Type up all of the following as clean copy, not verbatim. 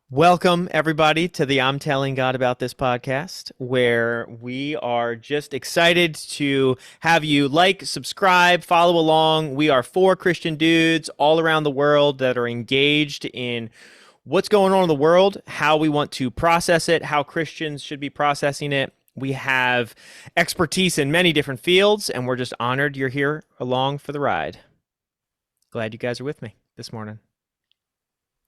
Welcome, everybody, to the I'm Telling God About This podcast, where we are just excited to have you like, subscribe, follow along. We are four Christian dudes all around the world that are engaged in what's going on in the world, how we want to process it, how Christians should be processing it. We have expertise in many different fields, and we're just honored you're here along for the ride. Glad you guys are with me this morning.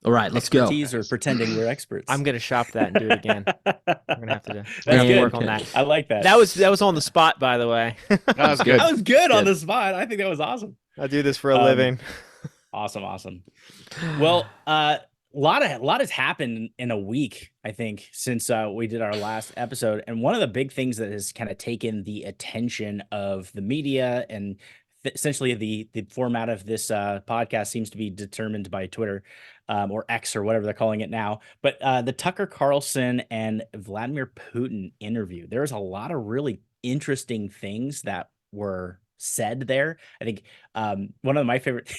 All right, let's go. Expertise or pretending we're experts. I'm gonna shop that and do it again. I'm gonna have to That's work on that. I like that. That was on the spot, by the way. That was good. That was good on the spot. I think that was awesome. I do this for a living. Awesome. Well, a lot has happened in a week, I think, since we did our last episode. And one of the big things that has kind of taken the attention of the media and essentially the format of this podcast seems to be determined by Twitter or X or whatever they're calling it now. But the Tucker Carlson and Vladimir Putin interview, there was a lot of really interesting things that were said there. I think one of my favorite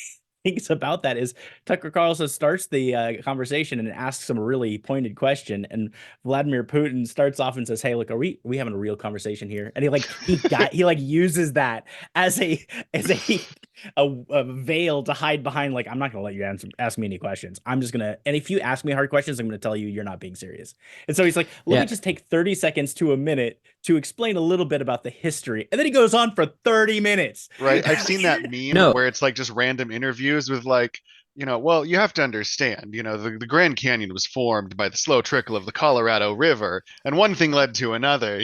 things about that is Tucker Carlson starts the conversation and asks him a really pointed question, and Vladimir Putin starts off and says, "Hey, look, are we having a real conversation here?" And he uses that as a veil to hide behind, like, I'm not gonna let you ask me any questions. I'm just gonna, and if you ask me hard questions, I'm gonna tell you you're not being serious. And so he's like, let me just take 30 seconds to a minute to explain a little bit about the history, and then he goes on for 30 minutes. Right. I've seen that meme where it's like just random interviews with like, well, you have to understand, the Grand Canyon was formed by the slow trickle of the Colorado River, and one thing led to another.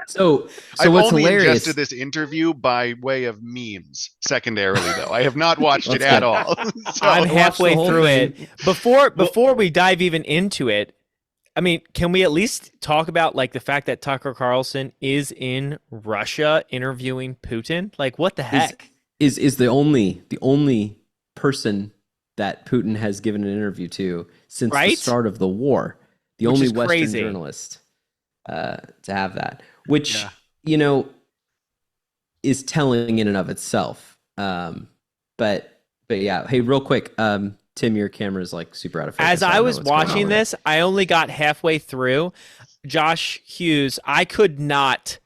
So I've what's only hilarious? ingested this interview by way of memes. Secondarily, though, I have not watched it at all. So, I'm halfway through thing. it. Before we dive even into it, I mean, can we at least talk about like the fact that Tucker Carlson is in Russia interviewing Putin? Like, what the heck? Is the only person that Putin has given an interview to since the start of the war. The Which only is Western crazy. journalist to have that, which Yeah. is telling in and of itself. But yeah, hey, real quick, Tim, your camera is like super out of focus. As I was watching this, I only got halfway through. Josh Hughes, I could not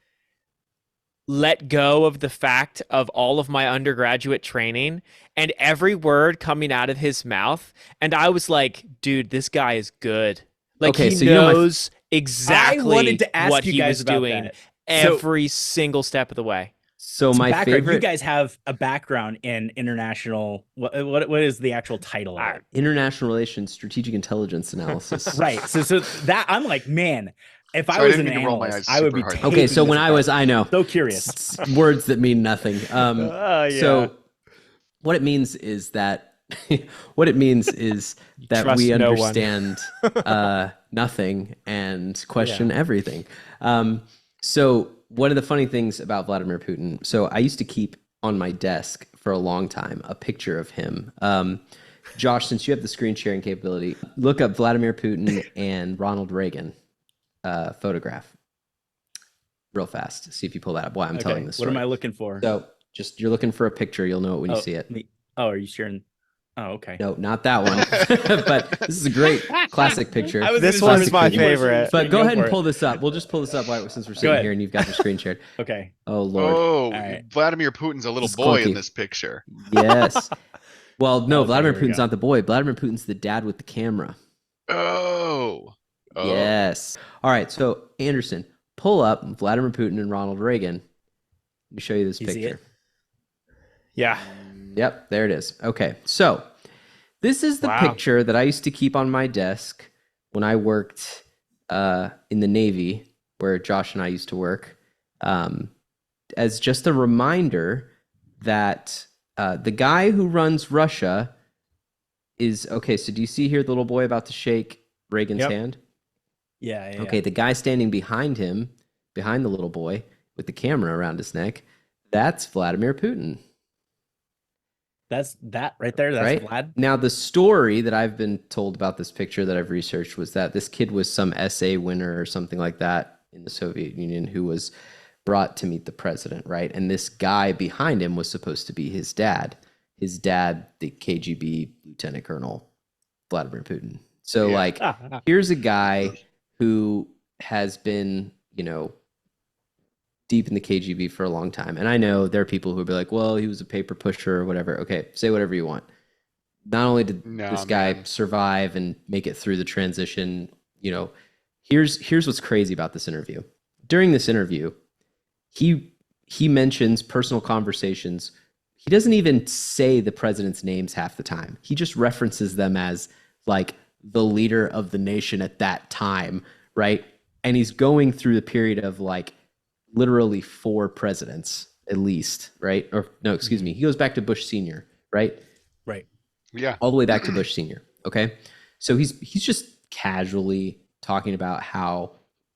let go of the fact of all of my undergraduate training and every word coming out of his mouth. And I was like, dude, this guy is good. Like, Okay, he so knows exactly I wanted to ask what you he guys was about doing that. every single step of the way. So my Background. favorite, You guys have a background in international. What is the actual title of it? international relations, strategic intelligence analysis. Right. So that I'm like, man, if I Sorry, I was didn't an mean to roll my analyst, eyes I would be super hard. taking Okay, so this when I apart. was, I know. So curious. Words that mean nothing. Yeah. So what it means is that Trust we no one. understand nothing and question everything. So one of the funny things about Vladimir Putin, so I used to keep on my desk for a long time a picture of him. Josh, since you have the screen sharing capability, look up Vladimir Putin and Ronald Reagan photograph real fast. See if you pull that up while I'm telling this story. What am I looking for? So just, you're looking for a picture. You'll know it when you see it. Are you sharing? Oh, okay. No, not that one. But this is a great classic picture. This one's my favorite. But go ahead and pull this up. We'll just pull this up since we're sitting here and you've got your screen shared. Okay. Oh, Lord. Oh, right. Vladimir Putin's a little This is boy clunky. in this picture. Yes. Well, no, Vladimir here we Putin's go. not the boy. Vladimir Putin's the dad with the camera. Oh. Yes. All right. So, Anderson, pull up Vladimir Putin and Ronald Reagan. Let me show you this You see picture. it? Yeah. Yep, there it is. Okay, so this is the picture that I used to keep on my desk when I worked in the Navy, where Josh and I used to work, as just a reminder that the guy who runs Russia is, okay, so do you see here the little boy about to shake Reagan's hand? Yeah. Okay, the guy standing behind him, behind the little boy with the camera around his neck, that's Vladimir Putin. That's that right there. That's Right? Vlad. Now, the story that I've been told about this picture that I've researched was that this kid was some essay winner or something like that in the Soviet Union who was brought to meet the president, right? And this guy behind him was supposed to be his dad. His dad, the KGB Lieutenant Colonel Vladimir Putin. So Yeah. like, here's a guy who has been, deep in the KGB for a long time. And I know there are people who will be like, well, he was a paper pusher or whatever. Okay, say whatever you want. Not only did this guy survive and make it through the transition, here's what's crazy about this interview. During this interview, he mentions personal conversations. He doesn't even say the president's names half the time. He just references them as like the leader of the nation at that time, right? And he's going through the period of like literally 4 presidents at least, right? Or no, excuse me. He goes back to Bush Sr., right? Right. Yeah. All the way back to Bush Sr., okay? So he's just casually talking about how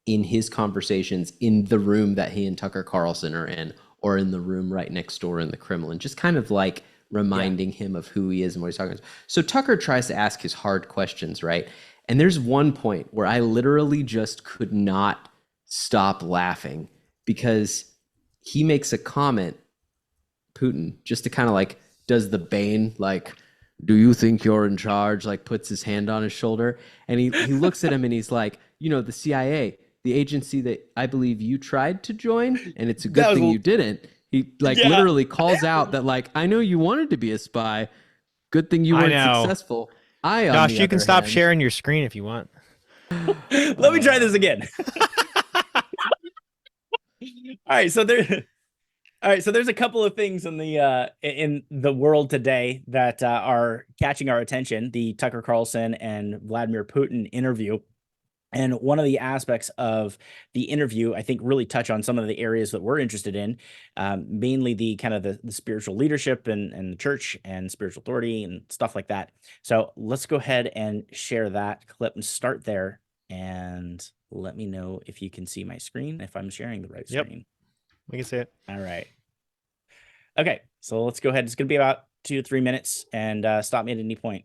in his conversations in the room that he and Tucker Carlson are in, or in the room right next door in the Kremlin, just kind of like reminding him of who he is and what he's talking about. So Tucker tries to ask his hard questions, right? And there's one point where I literally just could not stop laughing because he makes a comment, Putin, just to kind of like does the Bane, like, do you think you're in charge? Like puts his hand on his shoulder and he looks at him and he's like, the CIA, the agency that I believe you tried to join, and it's a good thing you didn't. He literally calls out that like, I know you wanted to be a spy. Good thing you weren't successful. Josh, you can stop sharing your screen if you want. Let me try this again. All right, so there's a couple of things in the world today that are catching our attention. The Tucker Carlson and Vladimir Putin interview. And one of the aspects of the interview, I think, really touch on some of the areas that we're interested in, mainly the kind of the spiritual leadership and the church and spiritual authority and stuff like that. So let's go ahead and share that clip and start there. And let me know if you can see my screen, if I'm sharing the right screen. We can see it. All right. Okay, so let's go ahead. It's going to be about 2 to 3 minutes, and stop me at any point.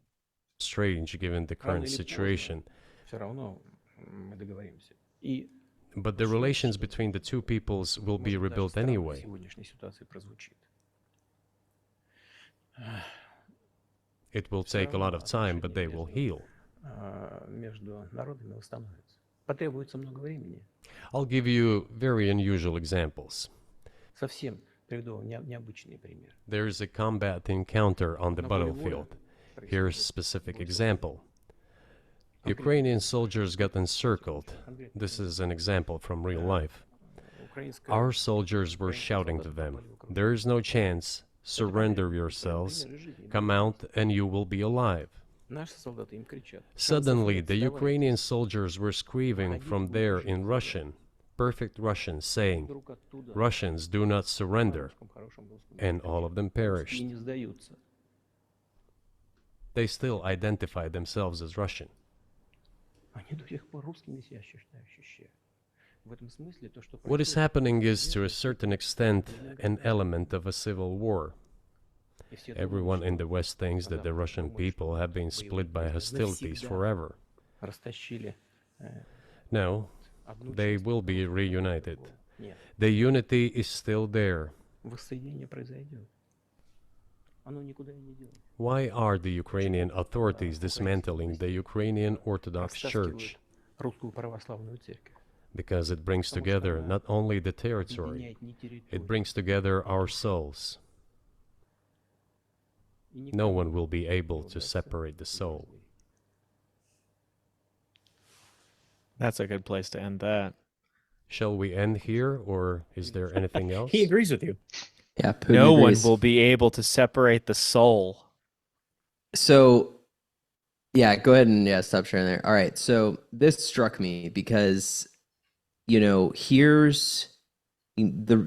Strange given the current situation. But the relations between the two peoples will be rebuilt anyway. It will take a lot of time, but they will heal. I'll give you very unusual examples. There is a combat encounter on the battlefield. Here's a specific example. Ukrainian soldiers got encircled. This is an example from real life. Our soldiers were shouting to them, "There is no chance. Surrender yourselves. Come out and you will be alive." Suddenly, the Ukrainian soldiers were screaming from there in Russian, perfect Russian, saying, "Russians, do not surrender." And all of them perished. They still identify themselves as Russian. What is happening is, to a certain extent, an element of a civil war. Everyone in the West thinks that the Russian people have been split by hostilities forever. No, they will be reunited. The unity is still there. Why are the Ukrainian authorities dismantling the Ukrainian Orthodox Church? Because it brings together not only the territory, it brings together our souls. No one will be able to separate the soul. That's a good place to end that. Shall we end here, or is there anything else? He agrees with you. Yeah, Putin No one agrees. will be able to separate the soul. So, yeah, go ahead and stop sharing there. All right, so this struck me because, here's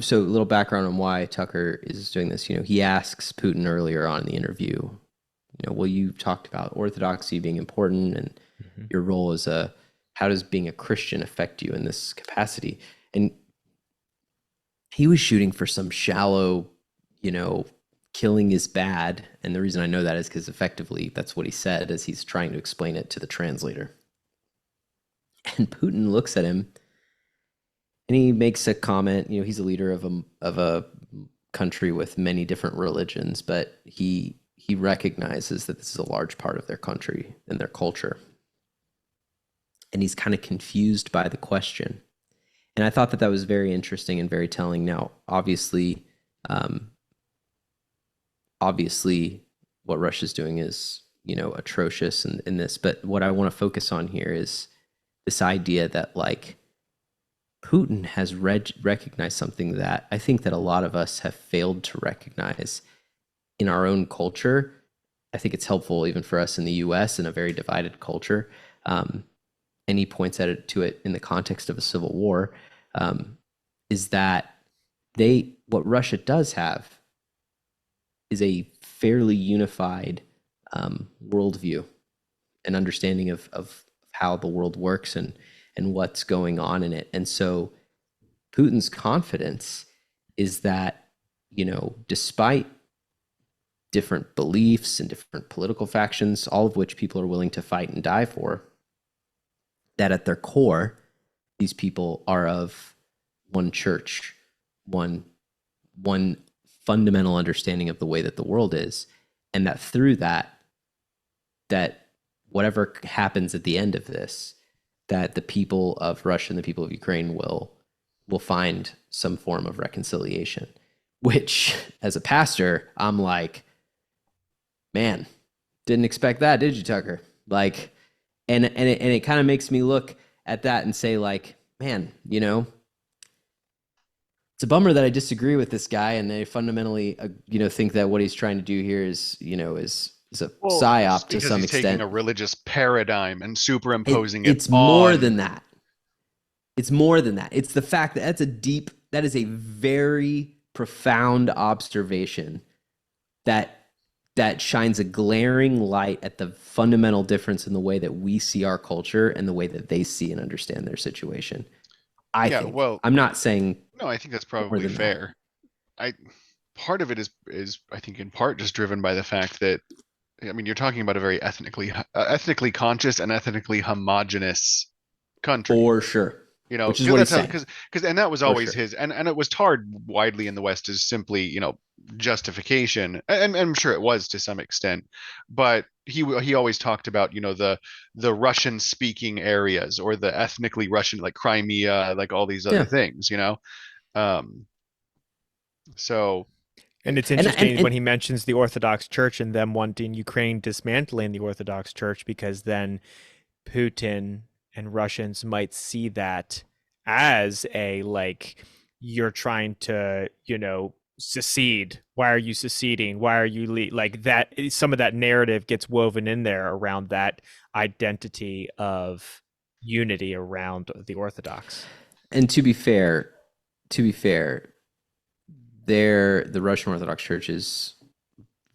so a little background on why Tucker is doing this. He asks Putin earlier on in the interview, well, you talked about orthodoxy being important and your role as how does being a Christian affect you in this capacity? And he was shooting for some shallow, killing is bad. And the reason I know that is because effectively that's what he said as he's trying to explain it to the translator. And Putin looks at him and he makes a comment. He's a leader of a country with many different religions, but he recognizes that this is a large part of their country and their culture. and he's kind of confused by the question. And I thought that was very interesting and very telling. Now, obviously, what Russia's doing is, atrocious in this. But what I want to focus on here is this idea that like Putin has recognized something that I think that a lot of us have failed to recognize in our own culture. I think it's helpful even for us in the U.S. in a very divided culture. And he points to it in the context of a civil war, is that what Russia does have is a fairly unified worldview and understanding of how the world works and what's going on in it. And so Putin's confidence is that, despite different beliefs and different political factions, all of which people are willing to fight and die for, that at their core, these people are of one church, one fundamental understanding of the way that the world is, and that through that whatever happens at the end of this, that the people of Russia and the people of Ukraine will find some form of reconciliation. Which, as a pastor, I'm like, man, didn't expect that, did you, Tucker? Like, and it kind of makes me look at that and say, like, man, it's a bummer that I disagree with this guy, and I fundamentally, think that what he's trying to do here is a psyop to some extent. Taking a religious paradigm and superimposing it. It's more than that. It's more than that. It's the fact that that is a very profound observation that shines a glaring light at the fundamental difference in the way that we see our culture and the way that they see and understand their situation. I think. Well, I'm not saying. No, I think that's probably fair. Part of it is I think in part just driven by the fact that, I mean, you're talking about a very ethnically conscious and ethnically homogenous country. For sure. Which is what he's saying. And that was always his, and it was tarred widely in the West as simply, justification, and I'm sure it was to some extent, but he always talked about, the Russian speaking areas or the ethnically Russian, like Crimea, like all these other things, so. And it's interesting when he mentions the Orthodox Church and them wanting Ukraine dismantling the Orthodox Church, because then Putin and Russians might see that as you're trying to, secede. Why are you seceding? Why are you like that? Some of that narrative gets woven in there around that identity of unity around the Orthodox. And to be fair, the Russian Orthodox Church is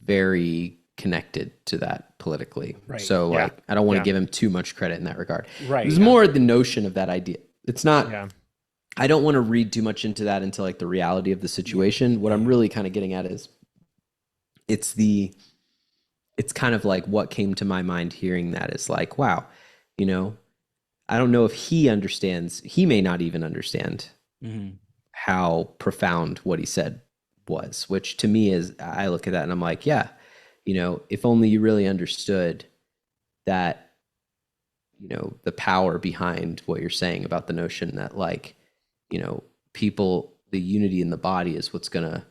very connected to that politically. Right. So I don't want to give him too much credit in that regard. Right. It was more the notion of that idea. It's not, I don't want to read too much into that, into the reality of the situation. What I'm really kind of getting at is it's kind of like what came to my mind hearing that is like, wow, I don't know if he understands, he may not even understand how profound what he said was, which to me is, I look at that and I'm like, yeah, if only you really understood that, the power behind what you're saying about the notion that people, the unity in the body is what's gonna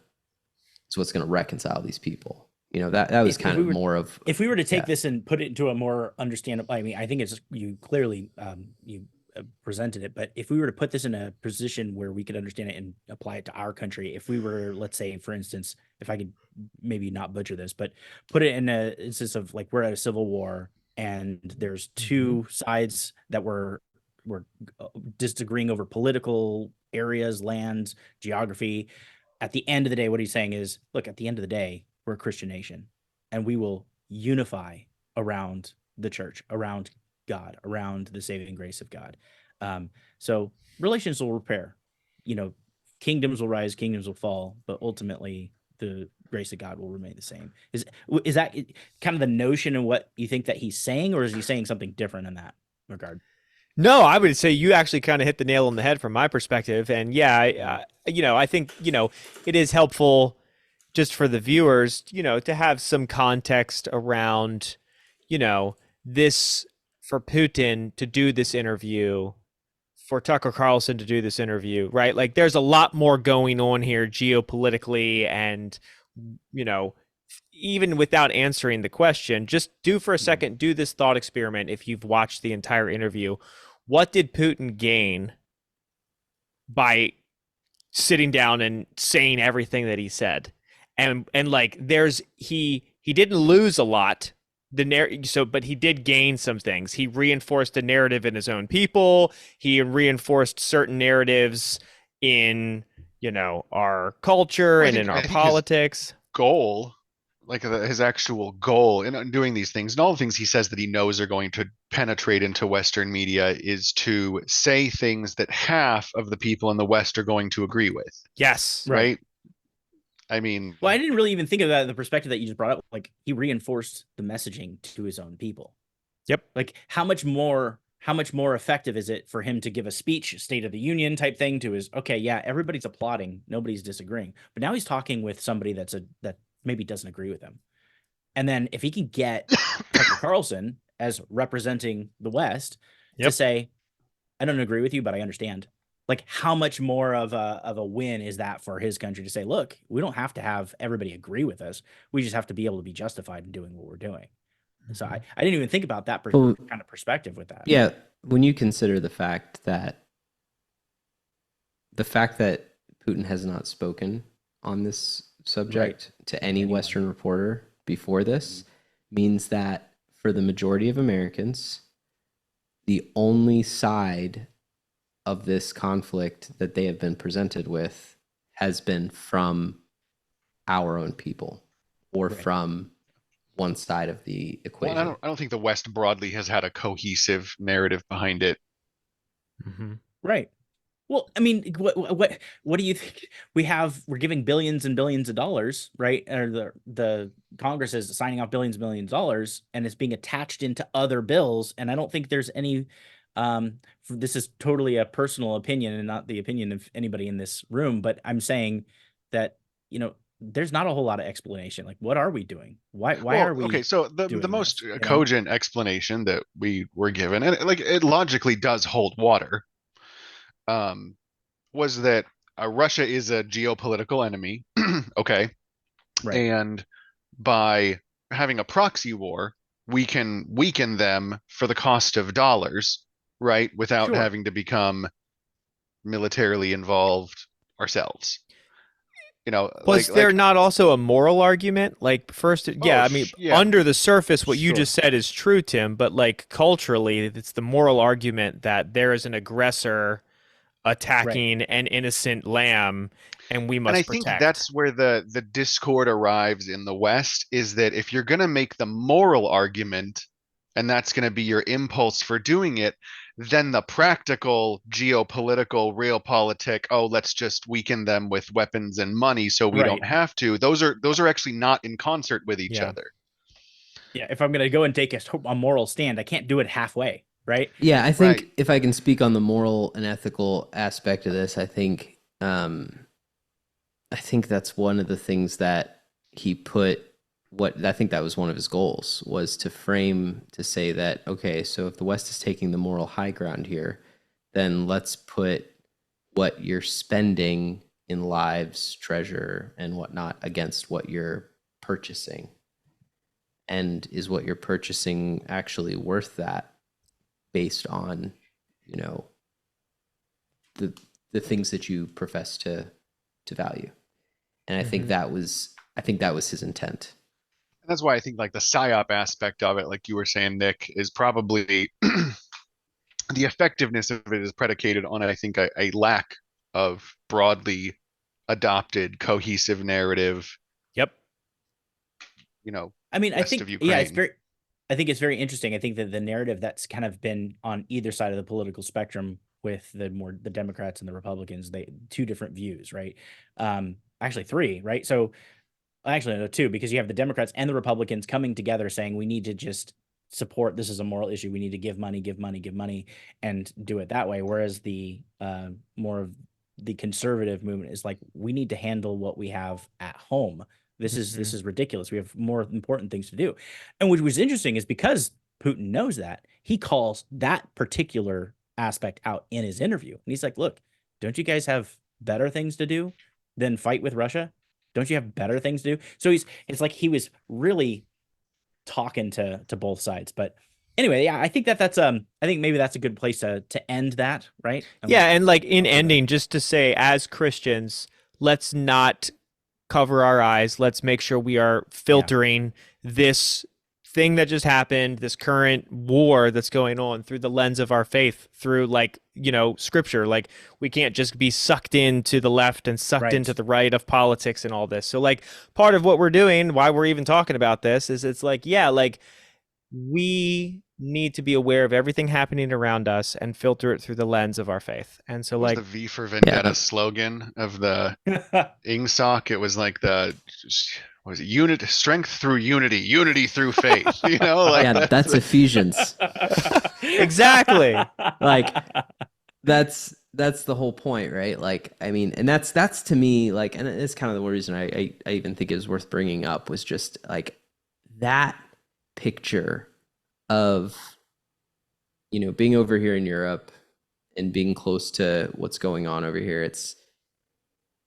reconcile these people. That was kind of more of, if we were to take this and put it into a more understandable, I mean, I think it's, you clearly, you presented it, but if we were to put this in a position where we could understand it and apply it to our country, if we were, let's say, for instance, if I could maybe not butcher this, but put it in a instance of we're at a civil war and there's two sides that were disagreeing over political areas, lands, geography. At the end of the day, what he's saying is, look, at the end of the day, we're a Christian nation and we will unify around the church, around God, around the saving grace of God. So relations will repair, kingdoms will rise, kingdoms will fall, but ultimately the grace of God will remain the same. Is that kind of the notion of what you think that he's saying, or is he saying something different in that regard? No, I would say you actually kind of hit the nail on the head from my perspective. And I think, it is helpful just for the viewers, to have some context around, this for Putin to do this interview, for Tucker Carlson to do this interview, right? Like there's a lot more going on here geopolitically, and, you know, even without answering the question, just do for a second, do this thought experiment. If you've watched the entire interview, what did Putin gain by sitting down and saying everything that he said? And like he didn't lose a lot. But he did gain some things. He reinforced the narrative in his own people. He reinforced certain narratives in, you know, our culture and in our politics. Goal, like his actual goal in doing these things, and all the things he says that he knows are going to penetrate into Western media, is to say things that half of the people in the West are going to agree with. Yes. Right? I mean, well, I didn't really even think of that in the perspective that you just brought up. Like, he reinforced the messaging to his own people. Yep. Like, how much more effective is it for him to give a speech, State of the Union type thing, to his, okay, yeah, everybody's applauding, nobody's disagreeing, but now he's talking with somebody that maybe doesn't agree with him. And then if he can get Tucker Carlson as representing the West to say, I don't agree with you, but I understand. Like, how much more of a win is that for his country to say, look, we don't have to have everybody agree with us. We just have to be able to be justified in doing what we're doing. So I didn't even think about that kind of perspective with that. Yeah. When you consider the fact that Putin has not spoken on this subject to any Western reporter before this, means that for the majority of Americans, the only side of this conflict that they have been presented with has been from our own people, or from one side of the equation. Well, I don't think the West broadly has had a cohesive narrative behind it. Mm-hmm. Right. Well, I mean, what do you think? We're giving billions and billions of dollars, right? Or the Congress is signing off billions and billions of dollars, and it's being attached into other bills. And I don't think there's any, this is totally a personal opinion and not the opinion of anybody in this room, but I'm saying that, you know, there's not a whole lot of explanation. Like, what are we doing? Why are we? Okay, so the most cogent explanation that we were given, and like it logically does hold water, was that Russia is a geopolitical enemy. Okay. Right. And by having a proxy war, we can weaken them for the cost of dollars, right? Without having to become militarily involved ourselves. You know, was there not also a moral argument? Like, first, under the surface, what you just said is true, Tim, but like culturally, it's the moral argument that there is an aggressor attacking an innocent lamb, and we must protect. And I think that's where the discord arrives in the West, is that if you're going to make the moral argument, and that's going to be your impulse for doing it, then the practical geopolitical realpolitik, let's just weaken them with weapons and money so we don't have to. Those are actually not in concert with each other. Yeah, if I'm going to go and take a moral stand, I can't do it halfway, right? Yeah, I think if I can speak on the moral and ethical aspect of this, I think that's one of the things that he put. I think that was one of his goals, was to say that, okay, so if the West is taking the moral high ground here, then let's put what you're spending in lives, treasure, and whatnot against what you're purchasing. And is what you're purchasing actually worth that, based on, you know, the things that you profess to value? And I think that was his intent. That's why I think like the PSYOP aspect of it, like you were saying, Nick, is probably the effectiveness of it is predicated on, I think, a lack of broadly adopted cohesive narrative. Yep. You know, I mean, I think it's very interesting. I think that the narrative that's kind of been on either side of the political spectrum, with the Democrats and the Republicans, two different views, right? Actually three, right? So actually, no, two, because you have the Democrats and the Republicans coming together saying we need to just support, this is a moral issue, we need to give money, and do it that way. Whereas the more of the conservative movement is like, we need to handle what we have at home. This is ridiculous. We have more important things to do. And what was interesting is, because Putin knows that, he calls that particular aspect out in his interview. And he's like, look, don't you guys have better things to do than fight with Russia? Don't you have better things to do? So it's like he was really talking to both sides. But anyway, yeah, I think I think maybe that's a good place to end that, right? Yeah, and like in ending, just to say, as Christians, let's not cover our eyes. Let's make sure we are filtering this thing that just happened, this current war that's going on, through the lens of our faith, through, like, scripture. Like, we can't just be sucked into the left and sucked into the right of politics and all this. So, like, part of what we're doing, why we're even talking about this, is it's like, yeah, like, we need to be aware of everything happening around us and filter it through the lens of our faith. And so, What was like, the V for Vendetta slogan of the INGSOC? It was like strength through unity, unity through faith. Like that's Ephesians. Exactly. Like that's the whole point, right? Like, I mean, and that's to me, like, and it's kind of the reason I even think it was worth bringing up, was just like that picture of, being over here in Europe and being close to what's going on over here. It's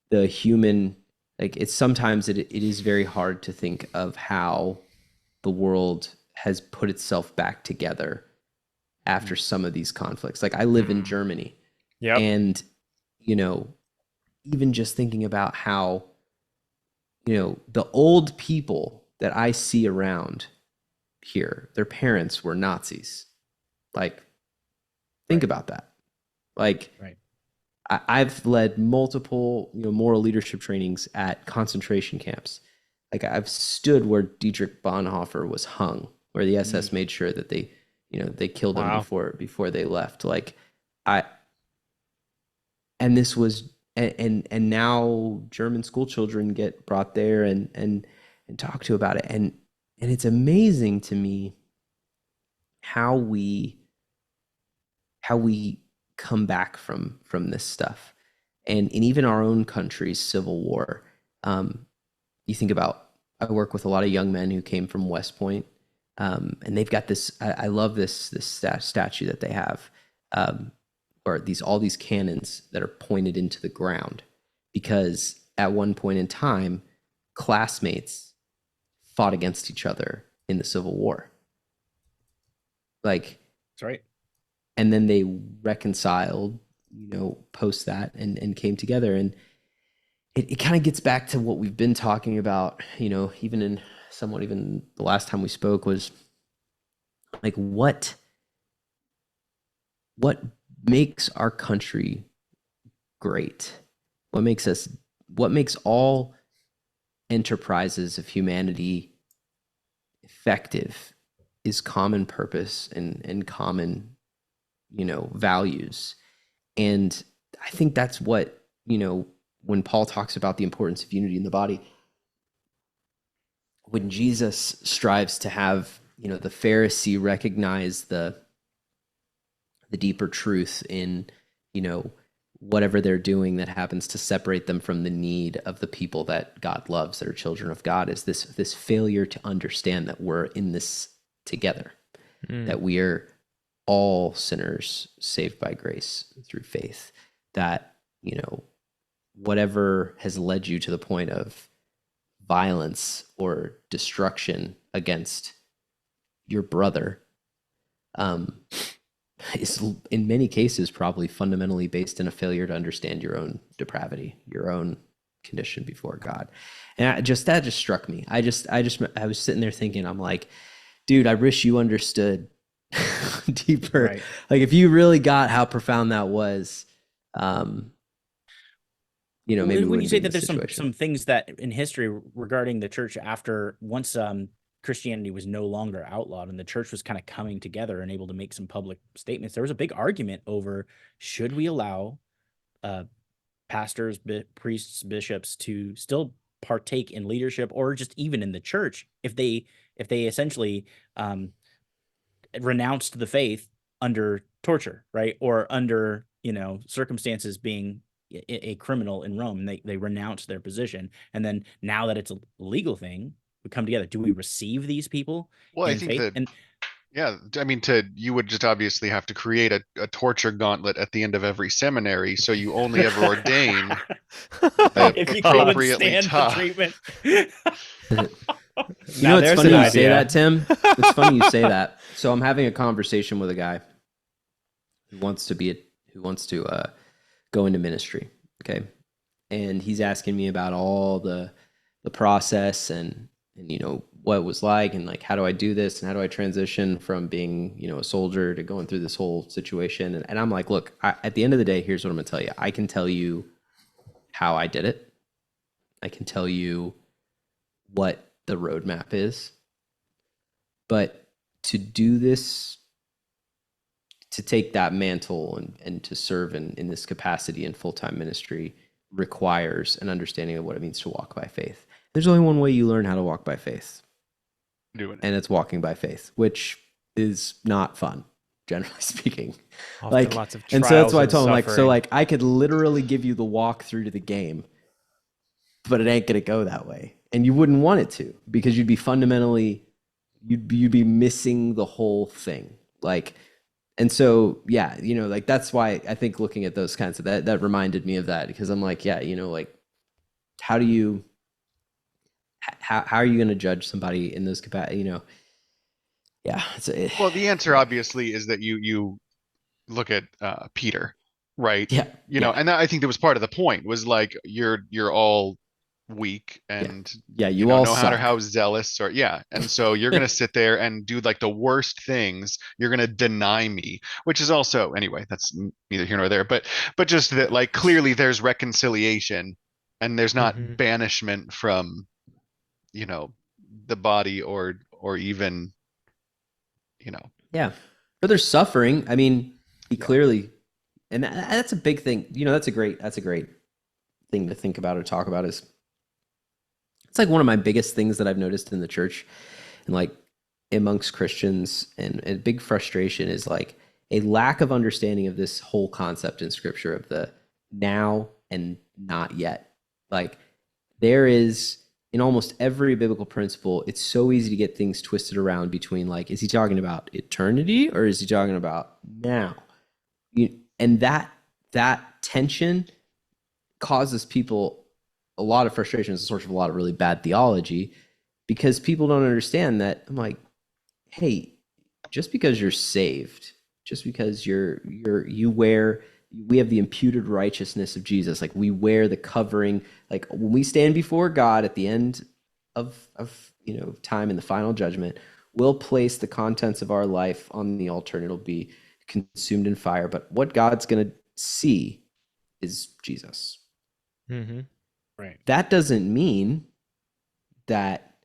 the human, like, it's sometimes it is very hard to think of how the world has put itself back together after some of these conflicts. Like, I live in Germany, and, even just thinking about how, the old people that I see around here, their parents were Nazis. Like, think about that. Like, I've led multiple, moral leadership trainings at concentration camps. Like, I've stood where Dietrich Bonhoeffer was hung, where the SS made sure that they killed him before they left. Like, and this was, and now German school children get brought there and talked to about it. And it's amazing to me how we come back from this stuff, and even our own country's civil war. You think about, I work with a lot of young men who came from West Point, and they've got this. I love this statue that they have, or all these cannons that are pointed into the ground, because at one point in time, classmates fought against each other in the Civil War. Like, that's right. And then they reconciled, post that, and came together. And it kind of gets back to what we've been talking about, even the last time we spoke, was like, what makes our country great? What makes all enterprises of humanity effective is common purpose and common, values. And I think that's what, when Paul talks about the importance of unity in the body, when Jesus strives to have, the Pharisee recognize the deeper truth in, whatever they're doing that happens to separate them from the need of the people that God loves, that are children of God, is this failure to understand that we're in this together, that we are all sinners saved by grace through faith, that, whatever has led you to the point of violence or destruction against your brother, is in many cases probably fundamentally based in a failure to understand your own depravity, your own condition before God. And that just struck me. I was sitting there thinking, I'm like, dude, I wish you understood deeper. Right. Like, if you really got how profound that was, maybe when you say that there's some things that in history regarding the church, after once Christianity was no longer outlawed and the church was kind of coming together and able to make some public statements, there was a big argument over, should we allow pastors, priests, bishops to still partake in leadership, or just even in the church, if they essentially renounced the faith under torture, right? Or under, circumstances being a criminal in Rome, and they renounced their position. And then now that it's a legal thing, we come together. Do we receive these people? Well, I think faith? that Yeah, I mean, you would just obviously have to create a torture gauntlet at the end of every seminary, so you only ever ordain the If you can appropriately withstand the tough. treatment. You know, it's there's funny an you say idea. that, Tim. It's funny you say that. So I'm having a conversation with a guy who wants to go into ministry. Okay, and he's asking me about all the process and you know what it was like and like how do I do this and how do I transition from being a soldier to going through this whole situation. And I'm like, look, at the end of the day, here's what I'm gonna tell you. I can tell you how I did it. I can tell you what the roadmap is. But to do this, to take that mantle and to serve in this capacity in full-time ministry requires an understanding of what it means to walk by faith. There's only one way you learn how to walk by faith. Doing it. And it's walking by faith, which is not fun, generally speaking. Often Like, lots of and so that's trials why I and told him, like, so suffering. like I could literally give you the walk through to the game, but it ain't gonna go that way. And you wouldn't want it to, because you'd be fundamentally, you'd be missing the whole thing. Like, and so, yeah, like that's why I think looking at those kinds of that reminded me of that, because I'm like, yeah, like how are you going to judge somebody in those capacity? Yeah. Well, the answer obviously is that you look at Peter, right? Yeah. And I think that was part of the point, was like you're all weak and you all no matter suck. how zealous and so you're gonna sit there and do like the worst things. You're gonna deny me, which is also, anyway, that's neither here nor there, but just that, like, clearly there's reconciliation and there's not Mhm. banishment from the body or even Yeah, but there's suffering. I mean, he clearly, and that's a big thing. That's a great thing to think about or talk about. Is it's like one of my biggest things that I've noticed in the church and like amongst Christians, and a big frustration is like a lack of understanding of this whole concept in Scripture of the now and not yet. Like, there is, in almost every biblical principle, it's so easy to get things twisted around between, like, is he talking about eternity or is he talking about now? And that tension causes people a lot of frustration. It's a source of a lot of really bad theology, because people don't understand that. I'm like, hey, just because you're saved, just because we have the imputed righteousness of Jesus. Like, we wear the covering. Like, when we stand before God at the end of time in the final judgment, we'll place the contents of our life on the altar and it'll be consumed in fire. But what God's going to see is Jesus. Mm-hmm. Right. That doesn't mean that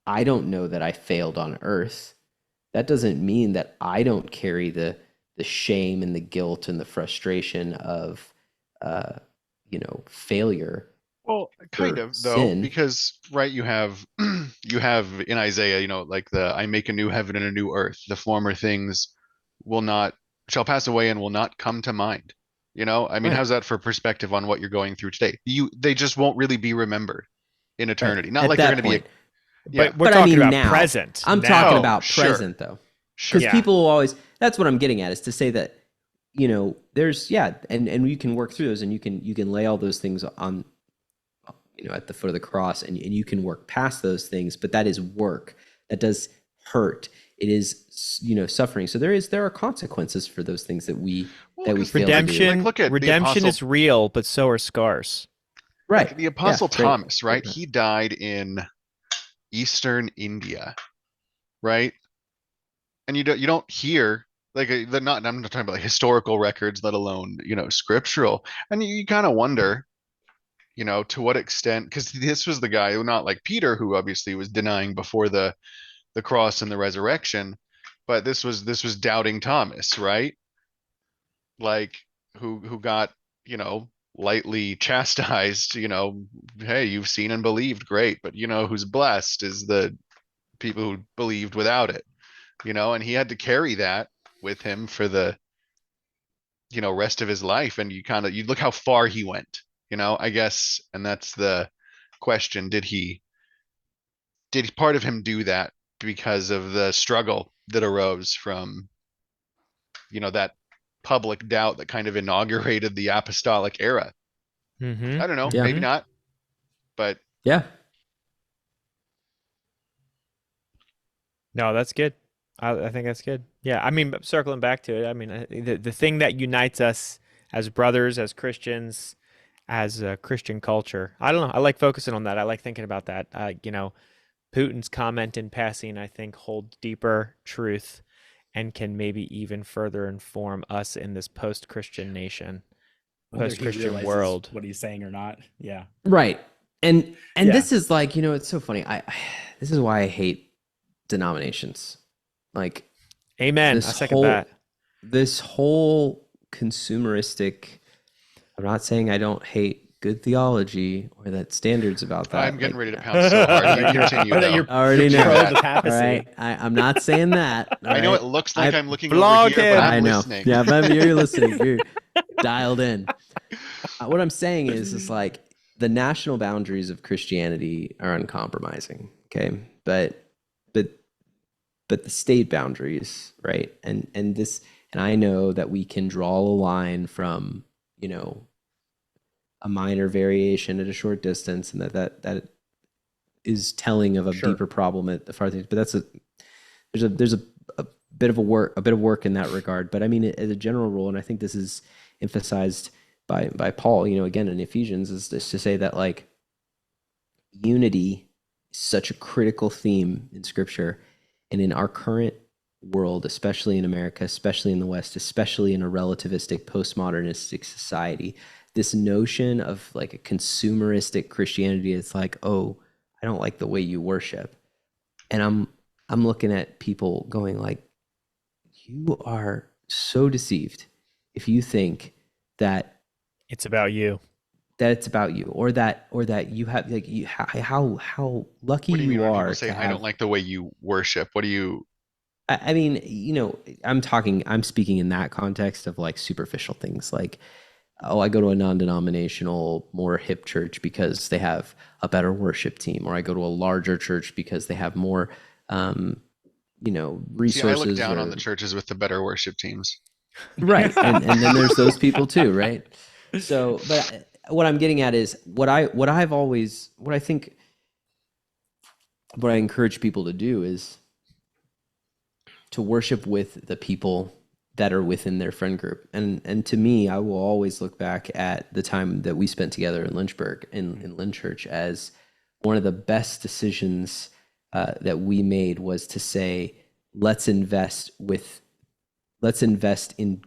I don't know that I failed on earth. That doesn't mean that I don't carry the shame and the guilt and the frustration of failure. Well, kind of, though, sin. because you have in Isaiah, like I make a new heaven and a new earth. The former things shall pass away and will not come to mind. I mean, Right. how's that for perspective on what you're going through today? They just won't really be remembered in eternity. Not At like that they're going to be But we're But I talking mean about now. present. I'm now. talking Oh, about sure. present, though. Sure. Because people will always, that's what I'm getting at, is to say that, there's, and you can work through those, and you can lay all those things on, at the foot of the cross, and you can work past those things, but that is work. That does hurt. It is, suffering. So there are consequences for those things that we fail to do. Redemption. Like, look at the redemption Apostle- is real, but so are scars. Right. Like the Apostle Yeah, great. Thomas, right? Great. He died in Eastern India, right? And you don't hear, like, I'm not talking about like historical records, let alone scriptural. And you kind of wonder, to what extent, because this was the guy who, not like Peter, who obviously was denying before the cross and the resurrection, but this was doubting Thomas, right? Like, who got lightly chastised. Hey, you've seen and believed, great, but who's blessed is the people who believed without it. And he had to carry that with him for the rest of his life. And you look how far he went, I guess. And that's the question. Did part of him do that because of the struggle that arose from, that public doubt that kind of inaugurated the apostolic era. Mm-hmm. I don't know, Yeah. maybe not, but Yeah. No, that's good. I think that's good. Yeah, I mean, circling back to it, I mean, the thing that unites us as brothers, as Christians, as a Christian culture, I don't know. I like focusing on that. I like thinking about that. Putin's comment in passing, I think, holds deeper truth and can maybe even further inform us in this post-Christian nation, Whether he post-Christian realizes world. what he's saying or not. Yeah. Right. And Yeah. this is like, it's so funny. This is why I hate denominations. Like, Amen. I this second whole that. this whole consumeristic, I'm not saying I don't hate good theology or that standards about that. I'm getting like, ready to pounce so hard. You continue Or that though. you're already pro know. the All papacy. right. I'm not saying that. I know all it looks like I- I'm looking Vlog over here, him. but I'm I know. listening. Yeah, but you're listening. You're dialed in. What I'm saying is like the national boundaries of Christianity are uncompromising. Okay, but the state boundaries, right? And I know that we can draw a line from a minor variation at a short distance, and that is telling of a Sure. deeper problem at the far things. But there's a bit of work in that regard. But I mean, as a general rule, and I think this is emphasized by Paul, again in Ephesians, is this to say that like unity is such a critical theme in Scripture, and in our current world, especially in America, especially in the West, especially in a relativistic postmodernistic society, this notion of like a consumeristic Christianity, it's like, oh, I don't like the way you worship. And I'm looking at people going like, you are so deceived if you think that It's about you. it's about you, or that you have like how lucky What do you mean when are people say, to I have. don't like the way you worship? What do you, I mean, I'm speaking in that context of like superficial things like, oh, I go to a non-denominational, more hip church because they have a better worship team, or I go to a larger church because they have more, resources. see, I look down on the churches with the better worship teams. Right. And then there's those people too, right? So, but what I'm getting at is what I encourage people to do is to worship with the people that are within their friend group. And to me, I will always look back at the time that we spent together in Lynchburg, in Lynn Church, as one of the best decisions that we made was to say, let's invest in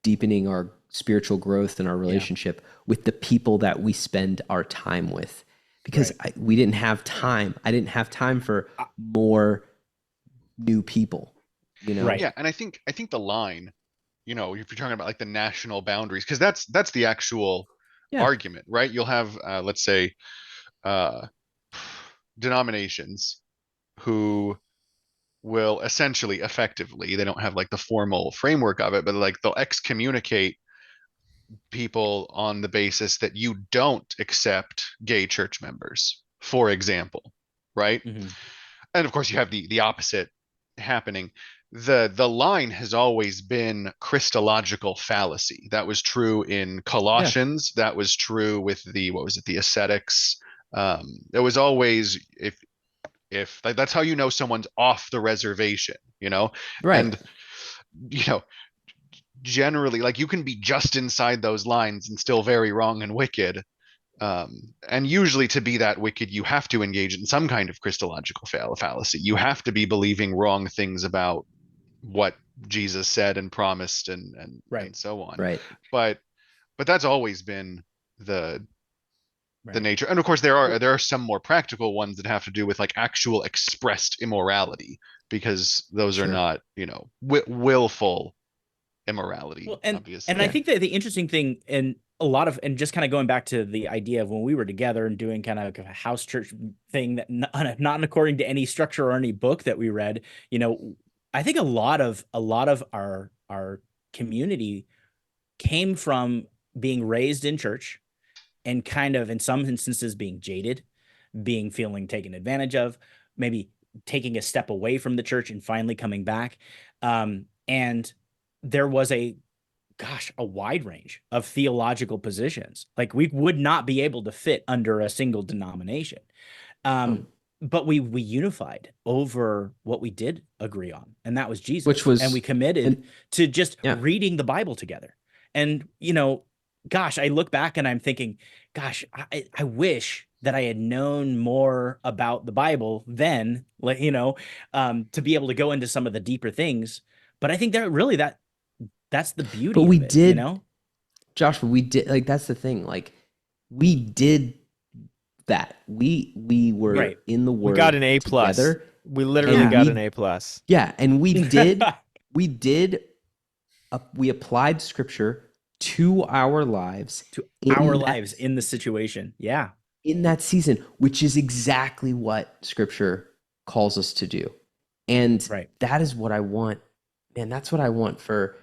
deepening our spiritual growth and our relationship with the people that we spend our time with, because we didn't have time. I didn't have time for more new people, Right. Yeah, and I think the line, if you're talking about like the national boundaries, because that's the actual argument, right? You'll have let's say denominations who will essentially effectively, they don't have like the formal framework of it, but like they'll excommunicate people on the basis that you don't accept gay church members, for example, right? Mhm. And of course you have the opposite happening. The line has always been Christological fallacy. That was true in Colossians. That was true with the ascetics. It was always, if like, that's how you know someone's off the reservation, Right. and generally, like, you can be just inside those lines and still very wrong and wicked. And usually to be that wicked, you have to engage in some kind of Christological fallacy. You have to be believing wrong things about what Jesus said and promised and so on. Right. But that's always been the nature. And of course there are some more practical ones that have to do with like actual expressed immorality, because those are not, willful immorality. Well, and obviously. I think that the interesting thing, and a lot of, and just kind of going back to the idea of when we were together and doing kind of a house church thing that not according to any structure or any book that we read, I think a lot of our community came from being raised in church and kind of in some instances being jaded, feeling taken advantage of, maybe taking a step away from the church and finally coming back. And there was a wide range of theological positions. Like we would not be able to fit under a single denomination. But we unified over what we did agree on, and that was Jesus. Which was, and we committed to just reading the Bible together. And, you know, gosh, I look back and I'm thinking, gosh, I wish that I had known more about the Bible then, like, you know, to be able to go into some of the deeper things. But I think that really that's the beauty but we of it, did, you know? Joshua, we did, like, that's the thing. Like, we did that. We were in the Word. We got an A+. Together. We literally got an A+. Yeah, and we applied Scripture to our lives. In the situation. Yeah. In that season, which is exactly what Scripture calls us to do. And that is what I want. Man, that's what I want for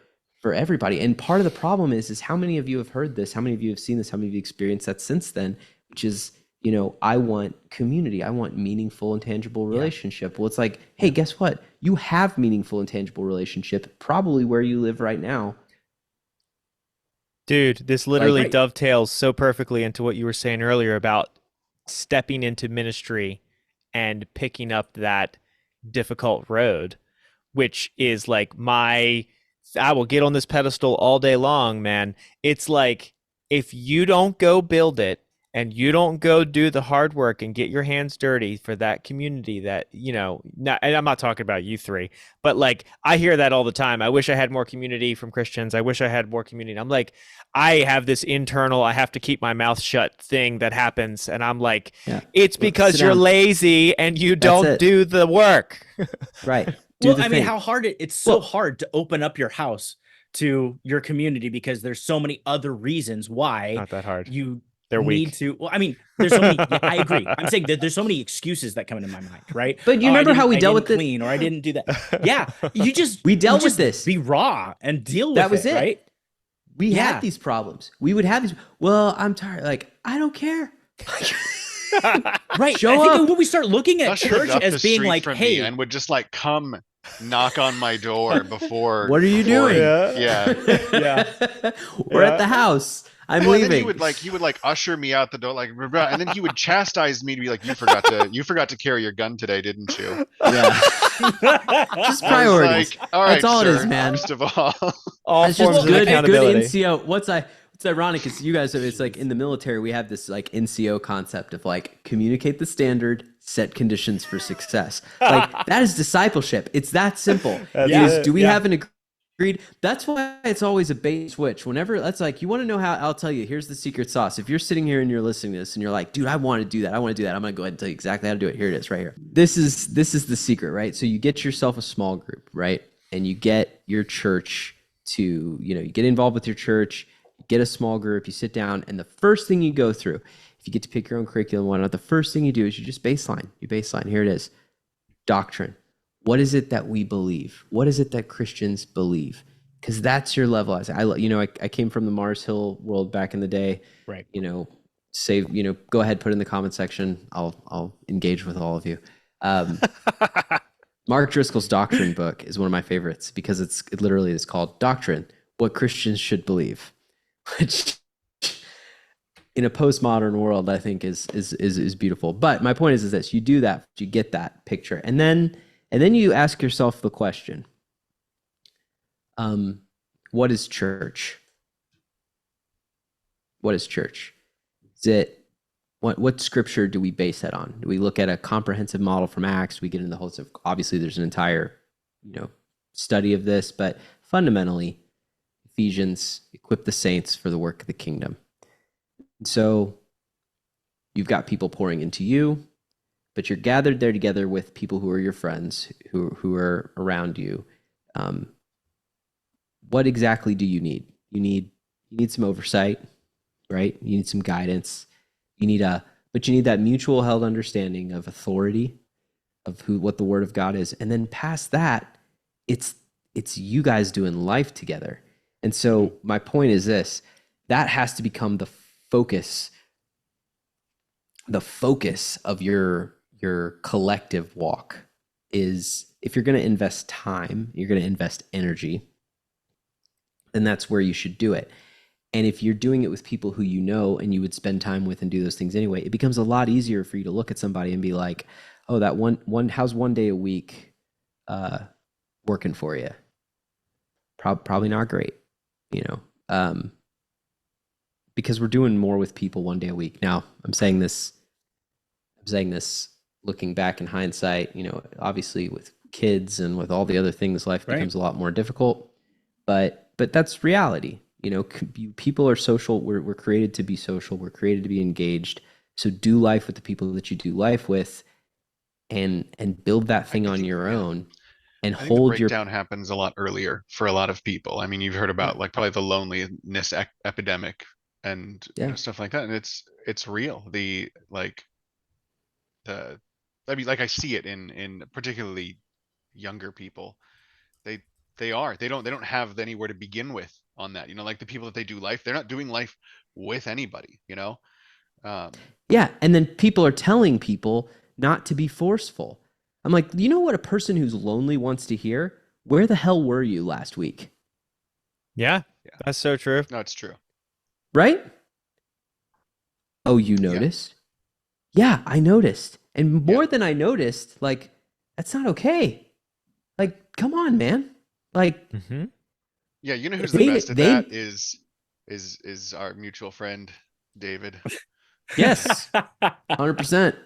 everybody. And part of the problem is how many of you have heard this? How many of you have seen this? How many of you experienced that since then? Which is, you know, I want community. I want meaningful and tangible relationship. Well, it's like, hey, guess what? You have meaningful and tangible relationship probably where you live right now. Dude, this literally dovetails so perfectly into what you were saying earlier about stepping into ministry and picking up that difficult road, which is like I will get on this pedestal all day long, man. It's like, if you don't go build it, and you don't go do the hard work and get your hands dirty for that community that, you know, and I'm not talking about you three, but like, I hear that all the time. I wish I had more community from Christians. I wish I had more community. I'm like, I have this internal, I have to keep my mouth shut thing that happens. And I'm like, it's because you're lazy and you don't do the work. Right. Well, I mean, how hard it's so hard to open up your house to your community because there's so many other reasons why. Not that hard. They're weak. Well, I mean, there's so many. I agree. I'm saying that there's so many excuses that come into my mind, right? But you remember how we dealt with it, or I didn't do that. Yeah, we dealt with this. Be raw and deal with that was it, right? We had these problems. We would have these. Well, I'm tired. Like, I don't care. Right. Show I think up. when we start looking at Usher church up as the being street like, from hey, me and would just like come knock on my door before. What are you doing? Yeah. We're at the house. I'm leaving. Then he would usher me out the door, like, and then he would chastise me to be like, you forgot to carry your gun today, didn't you? Yeah. Just priorities. Like, all right, that's all sir, it is, man. First of all, all it's forms just of accountability. Good NCO. What's ironic is you guys, it's like in the military, we have this like NCO concept of like communicate the standard, set conditions for success. Like that is discipleship. It's that simple. Do we have an agreed? That's why it's always a bait switch. Whenever that's like, you want to know how, I'll tell you, here's the secret sauce. If you're sitting here and you're listening to this and you're like, dude, I want to do that. I'm going to go ahead and tell you exactly how to do it. Here it is right here. This is the secret, right? So you get yourself a small group, right? And you get your church to, you get involved with your church, you get a small group, you sit down, and the first thing you go through, if you get to pick your own curriculum, whatnot, the first thing you do is you just baseline. You baseline. Here it is. Doctrine. What is it that we believe? What is it that Christians believe? Because that's your level. I came from the Mars Hill world back in the day. Right. Go ahead, put it in the comment section. I'll engage with all of you. Mark Driscoll's Doctrine book is one of my favorites because it literally is called Doctrine: What Christians Should Believe, which in a postmodern world I think is beautiful. But my point is this: you do that, you get that picture, and then you ask yourself the question, what is church? What is church? Is it what scripture do we base that on? Do we look at a comprehensive model from Acts? We get into the whole stuff. Obviously, there's an entire study of this, but fundamentally, Ephesians equip the saints for the work of the kingdom. So you've got people pouring into you, but you're gathered there together with people who are your friends, who are around you. What exactly do you need? You need some oversight, right? You need some guidance. You need that mutual held understanding of authority, of what the Word of God is, and then past that, it's you guys doing life together. And so my point is this: that has to become the focus of your collective walk. is if you're going to invest time, you're going to invest energy, then that's where you should do it. And if you're doing it with people who you know and you would spend time with and do those things anyway, it becomes a lot easier for you to look at somebody and be like, oh, that one how's one day a week working for you? Probably not great, because we're doing more with people one day a week. Now, I'm saying this looking back in hindsight, obviously with kids and with all the other things, life becomes a lot more difficult, but that's reality. People are social. We're created to be social. We're created to be engaged. So do life with the people that you do life with, and build that thing on your own, and hold the breakdown happens a lot earlier for a lot of people. I mean, you've heard about like probably the loneliness epidemic and stuff like that, and it's real. I see it in particularly younger people. They don't have anywhere to begin with on that. Like the people that they do life, they're not doing life with anybody. Yeah, and then people are telling people not to be forceful. I'm like, you know what a person who's lonely wants to hear? Where the hell were you last week? Yeah, that's so true. No, it's true. Right? Oh, you noticed? Yeah, I noticed. And more than I noticed, like, that's not okay. Like, come on, man. Like, yeah, you know who's the best at that is our mutual friend, David. Yes, 100%.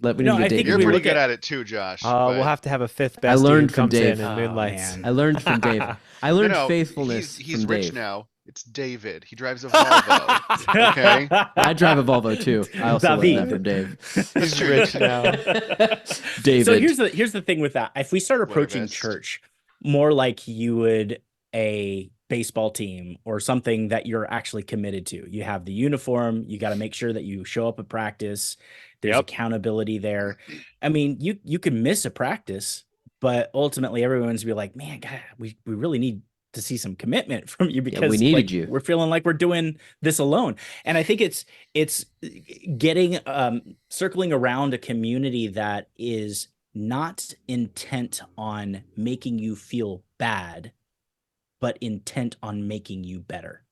Let me know, David. You're pretty good at it too, Josh. We'll have to have a fifth best. I learned who from comes Dave. in and moonlights. I learned from Dave. I learned faithfulness. He's from rich Dave. now. It's David. He drives a Volvo. Okay. I drive a Volvo too. I also learned that from Dave. He's rich now. David. So here's the thing with that. If we start approaching church more like you would a baseball team or something that you're actually committed to, you have the uniform, you got to make sure that you show up at practice. There's accountability there. I mean, you can miss a practice, but ultimately everyone's be like, man, God, we really need to see some commitment from you because we needed you. We're feeling like we're doing this alone. And I think it's getting circling around a community that is not intent on making you feel bad, but intent on making you better,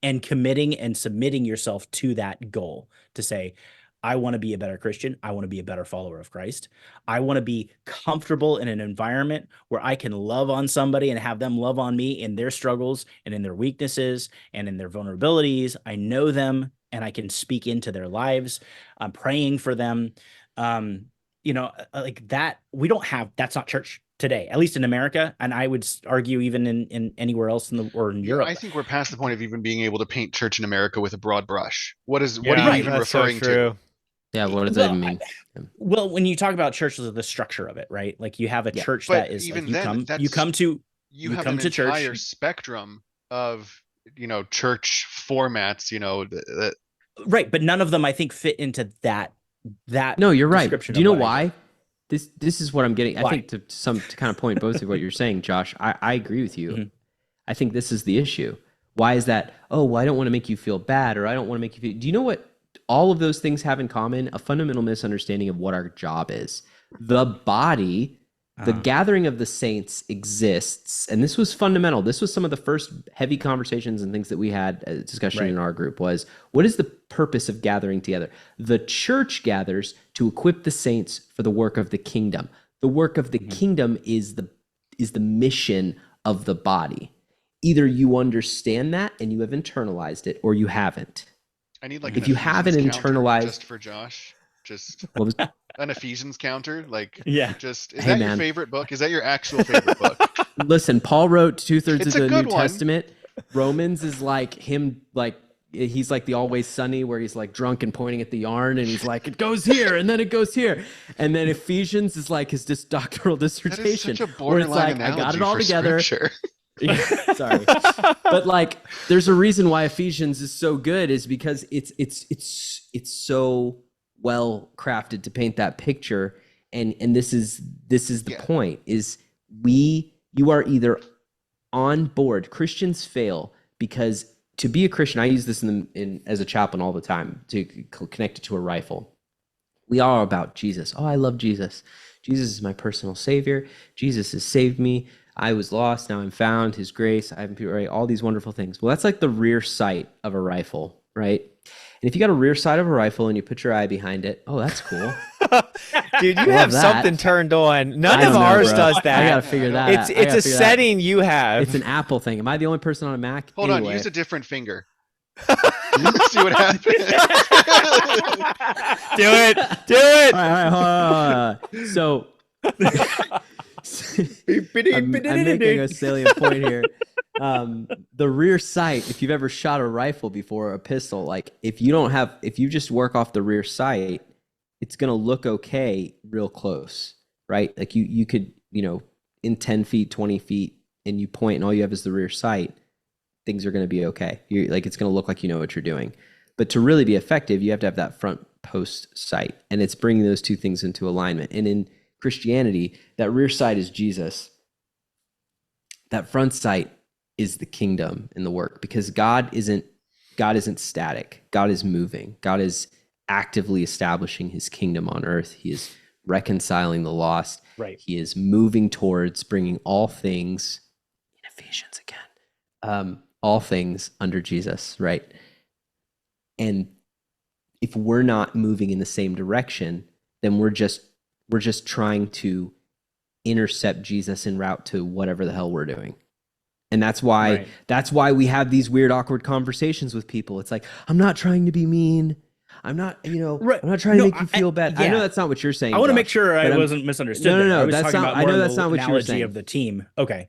and committing and submitting yourself to that goal to say, I want to be a better Christian. I want to be a better follower of Christ. I want to be comfortable in an environment where I can love on somebody and have them love on me in their struggles and in their weaknesses and in their vulnerabilities. I know them and I can speak into their lives. I'm praying for them. Like that, that's not church today, at least in America. And I would argue even in anywhere else in Europe. I think we're past the point of even being able to paint church in America with a broad brush. What are you even referring to? Yeah, what does that even mean? Well, when you talk about church, the structure of it, right? Like you have a church that is even like you come to church. Entire spectrum of church formats. Right, but none of them I think fit into that. No, you're right. Do you know why? This is what I'm getting. Why? I think to kind of point both of what you're saying, Josh. I agree with you. Mm-hmm. I think this is the issue. Why is that? Oh, well, I don't want to make you feel bad, or I don't want to make you feel. Do you know what all of those things have in common? A fundamental misunderstanding of what our job is. The body, the gathering of the saints exists, and this was fundamental. This was some of the first heavy conversations and things that we had a discussion in our group was, what is the purpose of gathering together? The church gathers to equip the saints for the work of the kingdom. The work of the kingdom is the mission of the body. Either you understand that and you have internalized it, or you haven't. I need like if you haven't internalized just for Josh, just an Ephesians counter, is that your favorite book? Is that your actual favorite book? Listen, Paul wrote 2/3 of the New Testament. Romans is like him, like he's like the Always Sunny, where he's like drunk and pointing at the yarn, and he's like, it goes here, and then it goes here, and then Ephesians is like his doctoral dissertation, that is such a borderline analogy. I got it all together. Scripture. Sorry, but like, there's a reason why Ephesians is so good, is because it's so well crafted to paint that picture, and this is the point: is you are either on board. Christians fail because to be a Christian, I use this as a chaplain all the time to connect it to a rifle. We are about Jesus. Oh, I love Jesus. Jesus is my personal savior. Jesus has saved me. I was lost, now I'm found. His grace, I have right, all these wonderful things. Well, that's like the rear sight of a rifle, right? And if you got a rear sight of a rifle and you put your eye behind it, oh, that's cool. Dude, you have something turned on. None of ours does that. I gotta figure that out. It's a setting you have. It's an Apple thing. Am I the only person on a Mac? Hold on, use a different finger. See what happens. Do it. Do it. All right, hold on. So I'm making a salient point here. The rear sight, if you've ever shot a rifle before, or a pistol, like if you just work off the rear sight, it's going to look okay real close, right? Like you could, in 10 feet, 20 feet, and you point and all you have is the rear sight, things are going to be okay. It's going to look like you know what you're doing. But to really be effective, you have to have that front post sight, and it's bringing those two things into alignment. And in Christianity, that rear sight is Jesus. That front sight is the kingdom and the work, because God isn't static. God is moving. God is actively establishing his kingdom on earth. He is reconciling the lost. Right. He is moving towards bringing all things, in Ephesians again, all things under Jesus, right? And if we're not moving in the same direction, then we're just trying to intercept Jesus en route to whatever the hell we're doing. And that's why we have these weird, awkward conversations with people. It's like, I'm not trying to be mean. I'm not, I'm not trying to make you feel bad. I know that's not what you're saying. I want to Josh, make sure I wasn't misunderstood. No. I was That's talking not. about I more know of that's the not what you were saying. Of the team. Okay.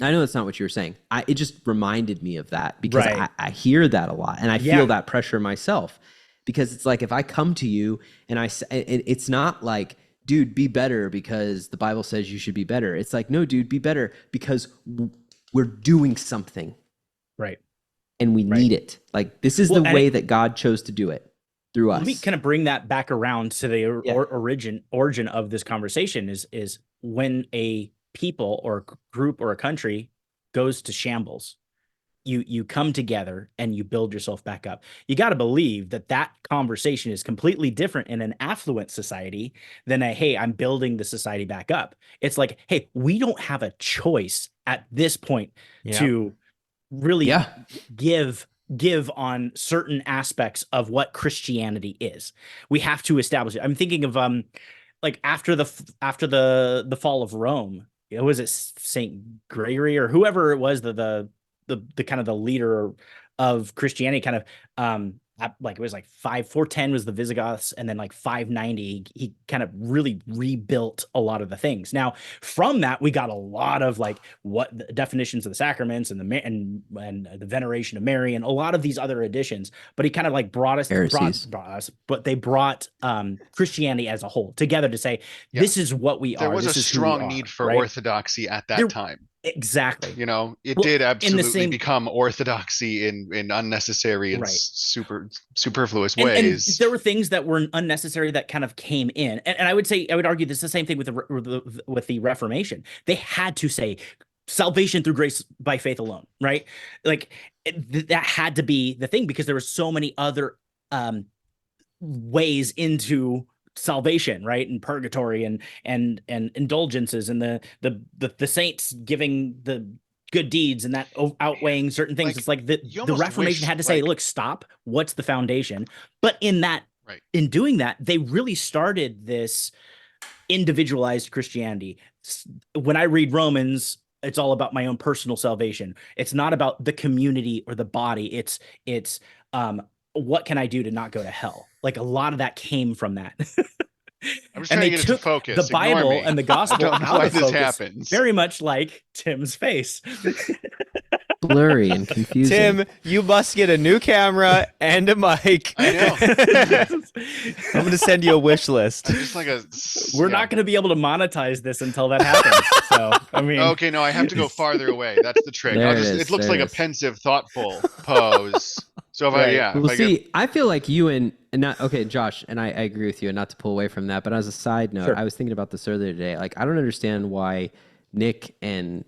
I know that's not what you were saying. It just reminded me of that, because Right. I hear that a lot, and I feel that pressure myself, because it's like, if I come to you and it's not like, dude, be better because the Bible says you should be better. It's like, no, dude, be better because we're doing something. Right. And we need it. Like, this is the way that God chose to do it through us. Let me kind of bring that back around to the origin of this conversation is when a people or a group or a country goes to shambles, you come together and you build yourself back up. You got to believe that conversation is completely different in an affluent society than hey, I'm building the society back up. It's like, hey, we don't have a choice at this point to really give on certain aspects of what Christianity is. We have to establish it. I'm thinking of like after the fall of Rome, was it Saint Gregory or whoever it was, the kind of the leader of Christianity, kind of like it was like 410 was the Visigoths, and then like 590 he kind of really rebuilt a lot of the things. Now from that we got a lot of like what the definitions of the sacraments and the veneration of Mary and a lot of these other additions, but he kind of like brought us, but they brought Christianity as a whole together to say this is what we are. There was a strong need for orthodoxy at that time. Exactly. It did absolutely become orthodoxy in unnecessary and superfluous ways. And there were things that were unnecessary that kind of came in. And I would argue this is the same thing with the Reformation. They had to say salvation through grace by faith alone, right? Like that had to be the thing, because there were so many other ways into salvation, right? And purgatory and indulgences and the saints giving the good deeds and that outweighing certain things. It's like the Reformation had to say, look, stop. What's the foundation? But in doing that, they really started this individualized Christianity. When I read Romans, it's all about my own personal salvation. It's not about the community or the body. It's what can I do to not go to hell? Like a lot of that came from that. I'm just trying to get it to focus. The Bible and the gospel out of focus, happens. very much like Tim's face. Blurry and confusing. Tim, you must get a new camera and a mic. I know. I'm going to send you a wish list. Just like We're not going to be able to monetize this until that happens. So, I mean, okay, no, I have to go farther away. That's the trick. It looks like a pensive, thoughtful pose. So if I feel like you and not okay, Josh, and I agree with you, and not to pull away from that, but as a side note, I was thinking about this earlier today. Like, I don't understand why Nick and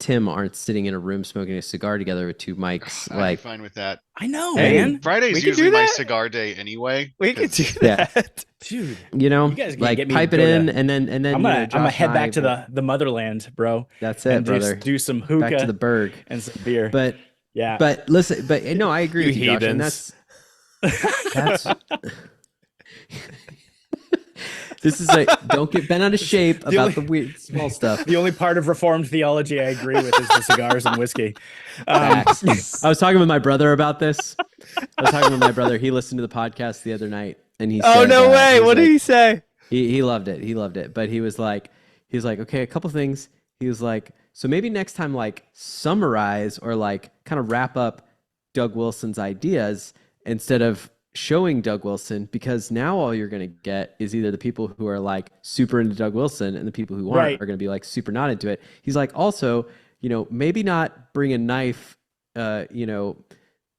Tim aren't sitting in a room smoking a cigar together with two mics. I'd Like, be fine with that. I know, Hey, man. we Friday's can usually do my that. cigar day anyway. We could 'cause- do Yeah. that. Dude, you know, you guys can like get me to pipe it go in, to- and then I'm you know, gonna Josh head and back I to will- the motherland, bro. That's it, And brother. do some hookah Back to the Berg. and some beer. But yeah, listen, but no, I agree You with you, Josh, and heathens. that's this is like, don't get bent out of shape about only- the weird small stuff. the only part of Reformed theology I agree with is the cigars and whiskey. Facts. I was talking with my brother about this. I was talking with my brother. He listened to the podcast the other night, and he Oh said, no way! he's What did like- he say? He loved it. He loved it. But he was like, okay, a couple things. He was like, so maybe next time, like, summarize or like kind of wrap up Doug Wilson's ideas instead of showing Doug Wilson, because now all you're going to get is either the people who are like super into Doug Wilson and the people who aren't Right. are going to be like super not into it. He's like, also, you know, maybe not bring a knife, you know,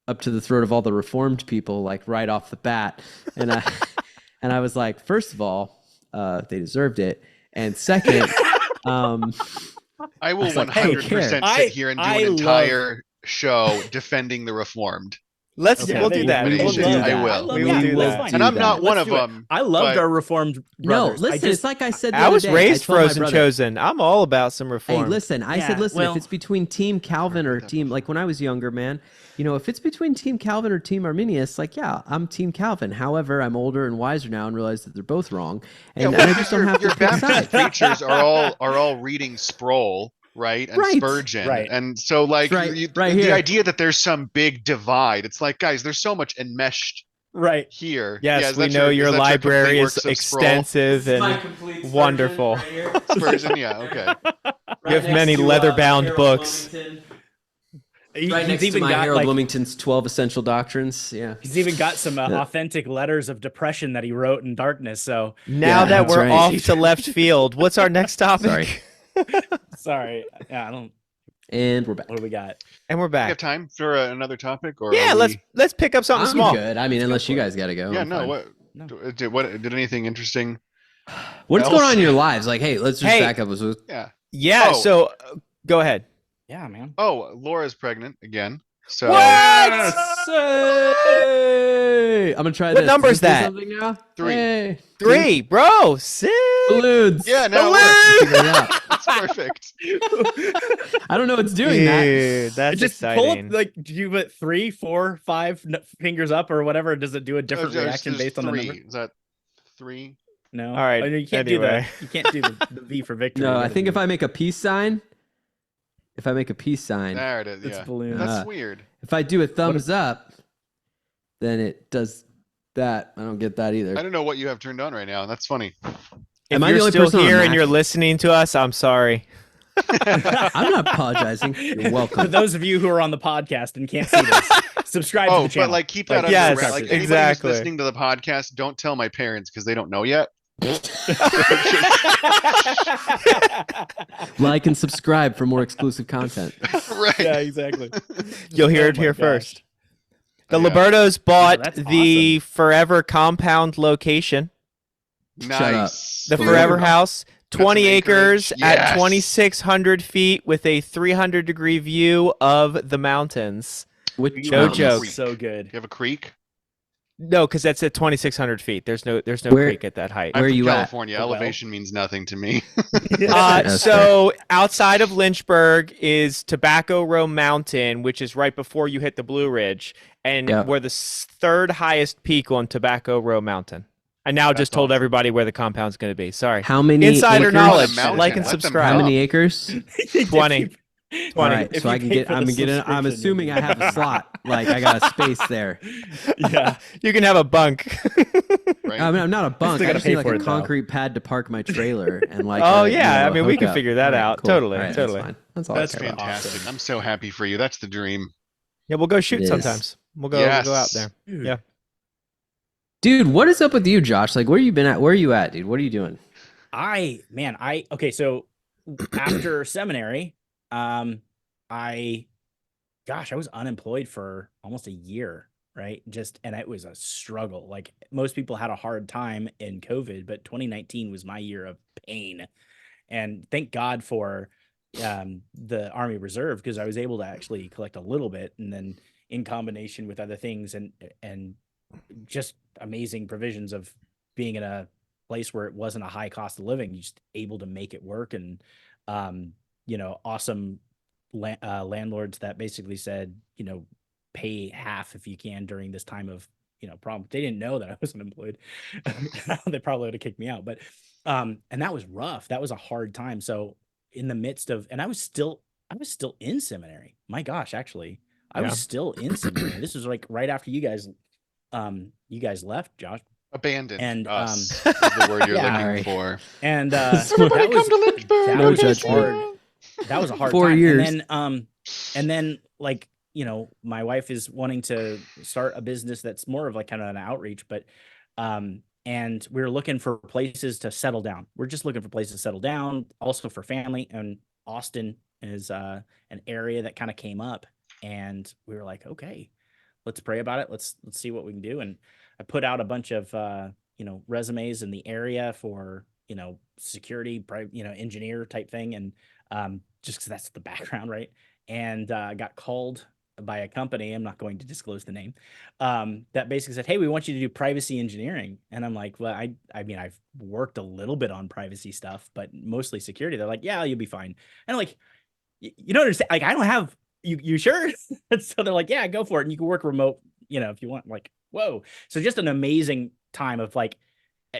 up to the throat of all the Reformed people, like right off the bat. And I was like, first of all, they deserved it. And second, I will was like, hey, 100% I- sit here and do I an love- entire show defending the Reformed. Let's Okay. we'll do that. We We'll will do do that. that. I will. We will do that's that. fine. And I'm not one Let's of do it. them. I loved but- our Reformed no, brothers. listen, it's like I said the I other was day. raised told my frozen brother, chosen. I'm all about some Hey, reform. listen, I Yeah, said, listen, well- if it's between Team Calvin or Team, like when I was younger, man, you know, if it's between Team Calvin or Team Arminius, like, yeah, I'm Team Calvin. However, I'm older and wiser now and realize that they're both wrong. Yeah, And, well, and I just don't have to your pick a Baptist side. preachers are all reading Sproul, right? And Right. Spurgeon. Right. And so like Right. Right the here. idea that there's some big divide, it's like, guys, there's so much enmeshed right. here. yes, Yeah, is we that know is your that library complete is works of Sproul? extensive and wonderful. Spurgeon, yeah, okay. You have many leather-bound books. He- Right he's next to even my got Harold like Bloomington's 12 Essential Doctrines. Yeah. he's even got some authentic letters of depression that he wrote in darkness. So Now Yeah, that that's we're right. off to left field, what's our next topic? Sorry. sorry, yeah, I don't. And we're back. What do we got? And we're We have back. time for another topic, or Yeah, are let's we- pick up something I'm small. good. I mean, unless you guys got to go. Yeah, I'm no. fine. What did anything interesting? What's else? going on in your lives? Like, hey, let's just Hey. back up. Yeah. Yeah. Oh. So go ahead. Yeah, man. Oh, Laura's pregnant again. So What? Hey, I'm gonna try What this. number Does is this do that? something now? 3. Hey. 3, bro. 6. Balloons. Yeah, no, it Balloons! Figure it out. works. It's perfect. I don't know what's doing that. Dude, that's Just pull exciting. up, like, do you put 3, 4, 5 fingers up or whatever? Does it do a different There's reaction based on the 3. number? Is that 3? No. All right, Oh, no, you can't anyway. do the. You can't do the V for victory. No, You I gotta think do- if I make a peace sign, There it is. It's Yeah. balloons. That's Uh, weird. if I do a thumbs up, then it does that. I don't get that either. I don't know what you have turned on right now. That's funny. If Am I you're the only still person on here and Mac? you're listening to us, I'm sorry. I'm not apologizing. You're For welcome. those of you who are on the podcast and can't see this, subscribe to Oh, the channel. but like keep that Like, under yes, wraps. Like anybody exactly. who's listening to the podcast, don't tell my parents because they don't know yet. Like and subscribe for more exclusive content. Right. yeah, exactly. You'll hear Oh it my here gosh. first. The Oh, yeah. Libertos bought that's the Forever Compound location, Shut up. Nice. the For Forever real? House, Got 20 some acres acreage. at Yes. 2,600 feet with a 300-degree view of the mountains. Which No mountains? joke. So good. You have a creek? No, because that's at 2,600 feet. There's no Where- creek at that height. Where I'm from you at? California. Oh, well. Elevation means nothing to me. That's So outside of Lynchburg is Tobacco Row Mountain, which is right before you hit the Blue Ridge, and Yeah. we're the third highest peak on Tobacco Row Mountain. I now just told awesome. everybody where the compound's going to be. Sorry. How many Insider acres? knowledge. Mountain. Like and Let them subscribe. How know. many acres? 20. 20. All right, If so you I can pay get. for I'm the getting. I'm subscription, assuming you'll I have a slot. Like I got a space there. Yeah. You can have a bunk. Right? I mean, I'm not a bunk. Still I gotta just pay need like for a it, though. concrete pad to park my trailer and like. Oh, a, yeah, I mean, we can hookup. figure that All right, out. cool. Totally, All right, totally. That's fine. That's all. That's I care about. Fantastic. awesome. I'm so happy for you. That's the dream. Yeah, we'll go shoot It is. sometimes. We'll go Yes. out there. Dude. Yeah. Dude, what is up with you, Josh? Like, where you been at? Where are you at, dude? What are you doing? Okay, so after seminary, I was unemployed for almost a year, right? And it was a struggle. Like most people had a hard time in COVID, but 2019 was my year of pain. And thank God for the Army Reserve, because I was able to actually collect a little bit, and then in combination with other things and just amazing provisions of being in a place where it wasn't a high cost of living, you just able to make it work. And awesome landlords that basically said, pay half if you can during this time of problem. They didn't know that I was unemployed. They probably would have kicked me out. But and that was rough. That was a hard time. So in the midst of, and I was still in seminary. My gosh, actually, I was still in seminary. This was like right after you guys left, Josh. Abandoned and us is the word you're looking for. And everybody come to Lynchburg. No judgment. hard. That was a hard 4 time. years. And then like, my wife is wanting to start a business that's more of like kind of an outreach, but and we're looking for places to settle down. We're just looking for places to settle down, also for family. And Austin is an area that kind of came up, and we were like, okay, let's pray about it. Let's see what we can do. And I put out a bunch of resumes in the area for security, engineer type thing, and just because that's the background, right? And got called by a company, I'm not going to disclose the name, that basically said, hey, we want you to do privacy engineering. And I'm like, well, I mean, I've worked a little bit on privacy stuff, but mostly security. They're like, yeah, you'll be fine. And I'm like, you don't understand. Like, I don't have, you sure? So they're like, yeah, go for it. And you can work remote, if you want. I'm like, whoa. So just an amazing time of like,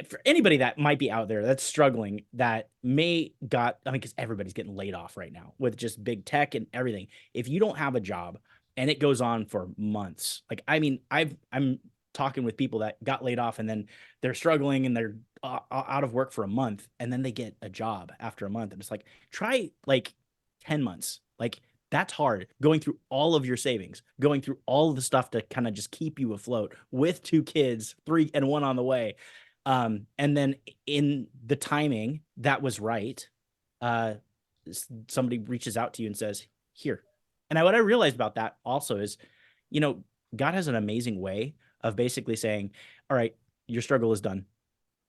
for anybody that might be out there that's struggling, that because everybody's getting laid off right now with just big tech and everything. If you don't have a job, and it goes on for months. Like, I mean, I'm talking with people that got laid off and then they're struggling and they're out of work for a month, and then they get a job after a month. And it's like, try like 10 months. Like, that's hard. Going through all of your savings, going through all of the stuff to kind of just keep you afloat with 2 kids, 3 and 1 on the way. And then in the timing that was right, somebody reaches out to you and says, here. And what I realized about that also is, God has an amazing way of basically saying, all right, your struggle is done.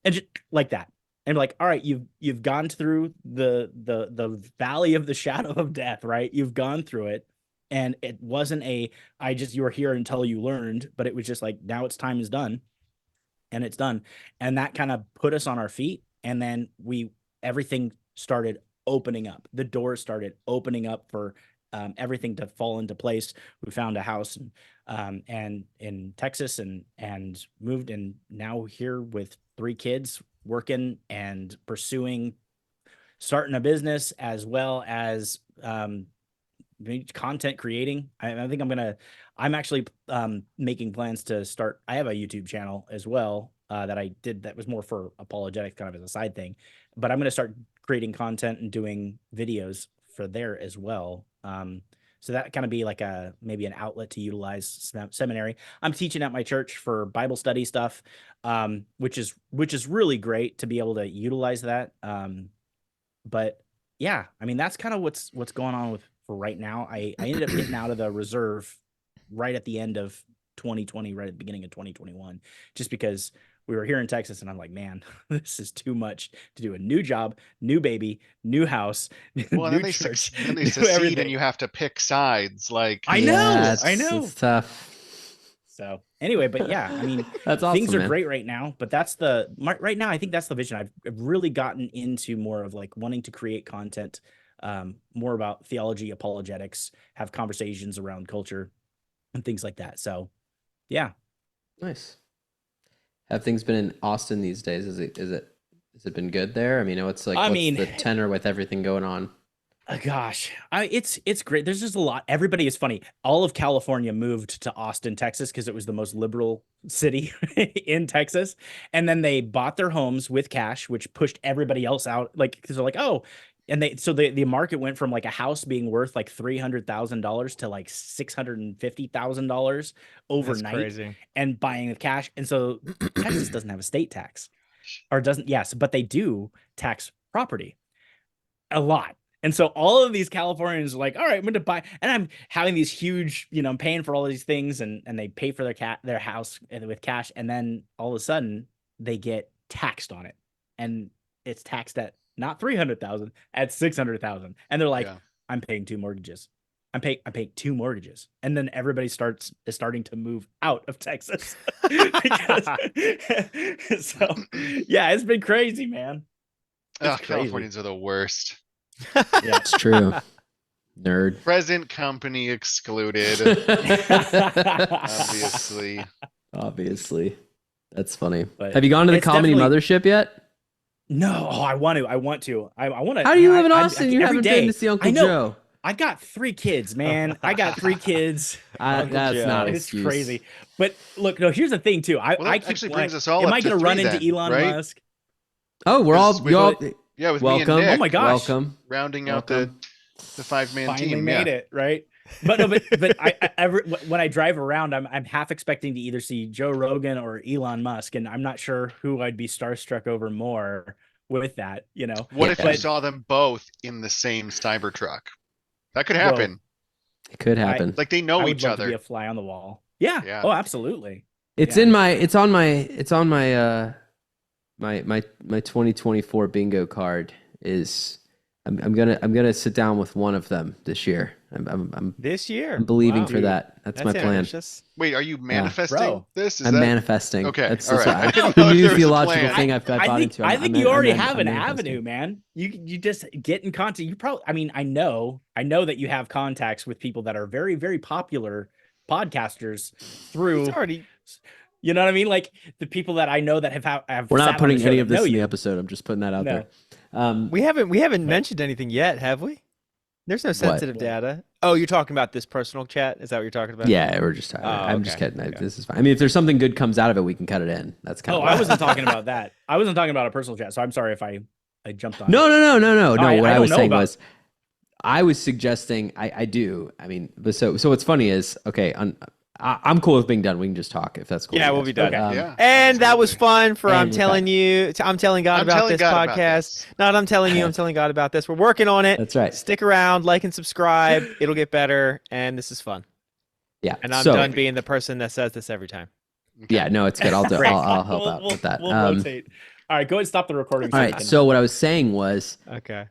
And just like that. And like, all right, you've gone through the valley of the shadow of death, right? You've gone through it. And it wasn't you were here until you learned, but it was just like, now it's time is done. And it's done. And that kind of put us on our feet. And then everything started opening up. The doors started opening up for everything to fall into place. We found a house and in Texas and moved, and now here with 3 kids, working and pursuing starting a business, as well as content creating. I think I'm actually making plans to start. I have a YouTube channel as well that I did that was more for apologetics, kind of as a side thing, but I'm going to start creating content and doing videos for there as well. So that kind of be like maybe an outlet to utilize seminary. I'm teaching at my church for Bible study stuff, which is really great to be able to utilize that. But yeah, I mean, that's kind of what's going on for right now. I ended up getting out of the reserve right at the end of 2020, right at the beginning of 2021, just because we were here in Texas, and I'm like, man, this is too much to do. A new job, new baby, new house, well, new then church, then they secede, everything. and you have to pick sides. Like, I know. It's tough. So anyway, but yeah, I mean, that's awesome, things are man. great right now, but right now, I think that's the vision. I've really gotten into more of like wanting to create content, more about theology, apologetics, have conversations around culture and things like that. So yeah. Nice. Have things been in Austin these days? Has it been good there? I mean, what's the tenor with everything going on? Gosh, it's great. There's just a lot. Everybody is funny. All of California moved to Austin, Texas, because it was the most liberal city in Texas. And then they bought their homes with cash, which pushed everybody else out. Like, because they're like, oh, and the market went from like a house being worth like $300,000 to like $650,000 overnight. That's crazy. And buying with cash. And so Texas doesn't have a state tax, or doesn't. Yes, but they do tax property a lot. And so all of these Californians are like, all right, I'm going to buy, and I'm having these huge, I'm paying for all of these things, and they pay for their house with cash. And then all of a sudden they get taxed on it, and it's taxed at not 300,000, at 600,000. And they're like, Yeah. I'm paying 2 mortgages. I'm paying 2 mortgages. And then everybody is starting to move out of Texas. Because, so yeah, it's been crazy, man. Oh, It's crazy. Californians are the worst. Yeah. It's true. Nerd. Present company excluded, obviously. Obviously. That's funny. But Have you gone to the it's comedy definitely- mothership yet? No, I want to. I want to. How do you live in Austin? You haven't been to see Uncle I know. Joe. I got 3 kids, man. I got 3 kids. That's Joe. not an It's excuse. crazy. But look, no, here's the thing too. I keep actually like, brings us all am up I to going to 3 run into then, Elon right? Musk? Oh, we're all With- y'all. Yeah, with Welcome. me and Nick Oh my gosh. Welcome. rounding out the 5-man Finally team. made Yeah. it, right? But no, but when I drive around, I'm half expecting to either see Joe Rogan or Elon Musk, and I'm not sure who I'd be starstruck over more with that, you know. What if you But- saw them both in the same Cybertruck? That could happen. It could happen. Like they I know would each love to be other. a fly on the wall. Yeah. Yeah. Oh, absolutely. It's yeah. in my. It's on my. My 2024 bingo card is. I'm gonna sit down with one of them this year. I'm This year. believing Wow. for that. That's my plan. ambitious. Wait, are you manifesting Bro. this? Is I'm that manifesting. Okay, That's all what right. I I, didn't the know if new there was a theological plan. thing I've bought into. I think you already have an manifesting. avenue, man. You just get in contact. You probably, I mean, I know that you have contacts with people that are very, very popular podcasters through, It's already you know what I mean? Like the people that I know that have We're sat not on putting the show any that of this know in the you. episode. I'm just putting that out No. there. we haven't mentioned anything yet, have we? There's no sensitive data. Oh, you're talking about this personal chat? Is that what you're talking about? Yeah, we're just talking. Oh, I'm just okay. kidding. Okay. This is fine. I mean, if there's something good comes out of it, we can cut it in. That's kind Oh, of. I wasn't talking about that. I wasn't talking about a personal chat. So I'm sorry if I jumped on. No. I What I don't was know saying about- was, I was suggesting. I do. I mean, but so what's funny is, okay, I'm cool with being done. We can just talk if that's cool. Yeah, with we'll you be guys. done. Yeah. And that was absolutely. fun for And I'm we're telling you. I'm telling God I'm about telling this God about podcast. this. Not I'm telling you. I'm telling God about this. We're working on it. That's right. Stick around, like and subscribe. It'll get better, and this is fun. Yeah. And I'm so, done being the person that says this every time. Yeah, no, it's good. I'll do. Great. I'll help We'll- out with that. We'll rotate. All right, go ahead and stop the recording. all right. So what I was saying was, Okay.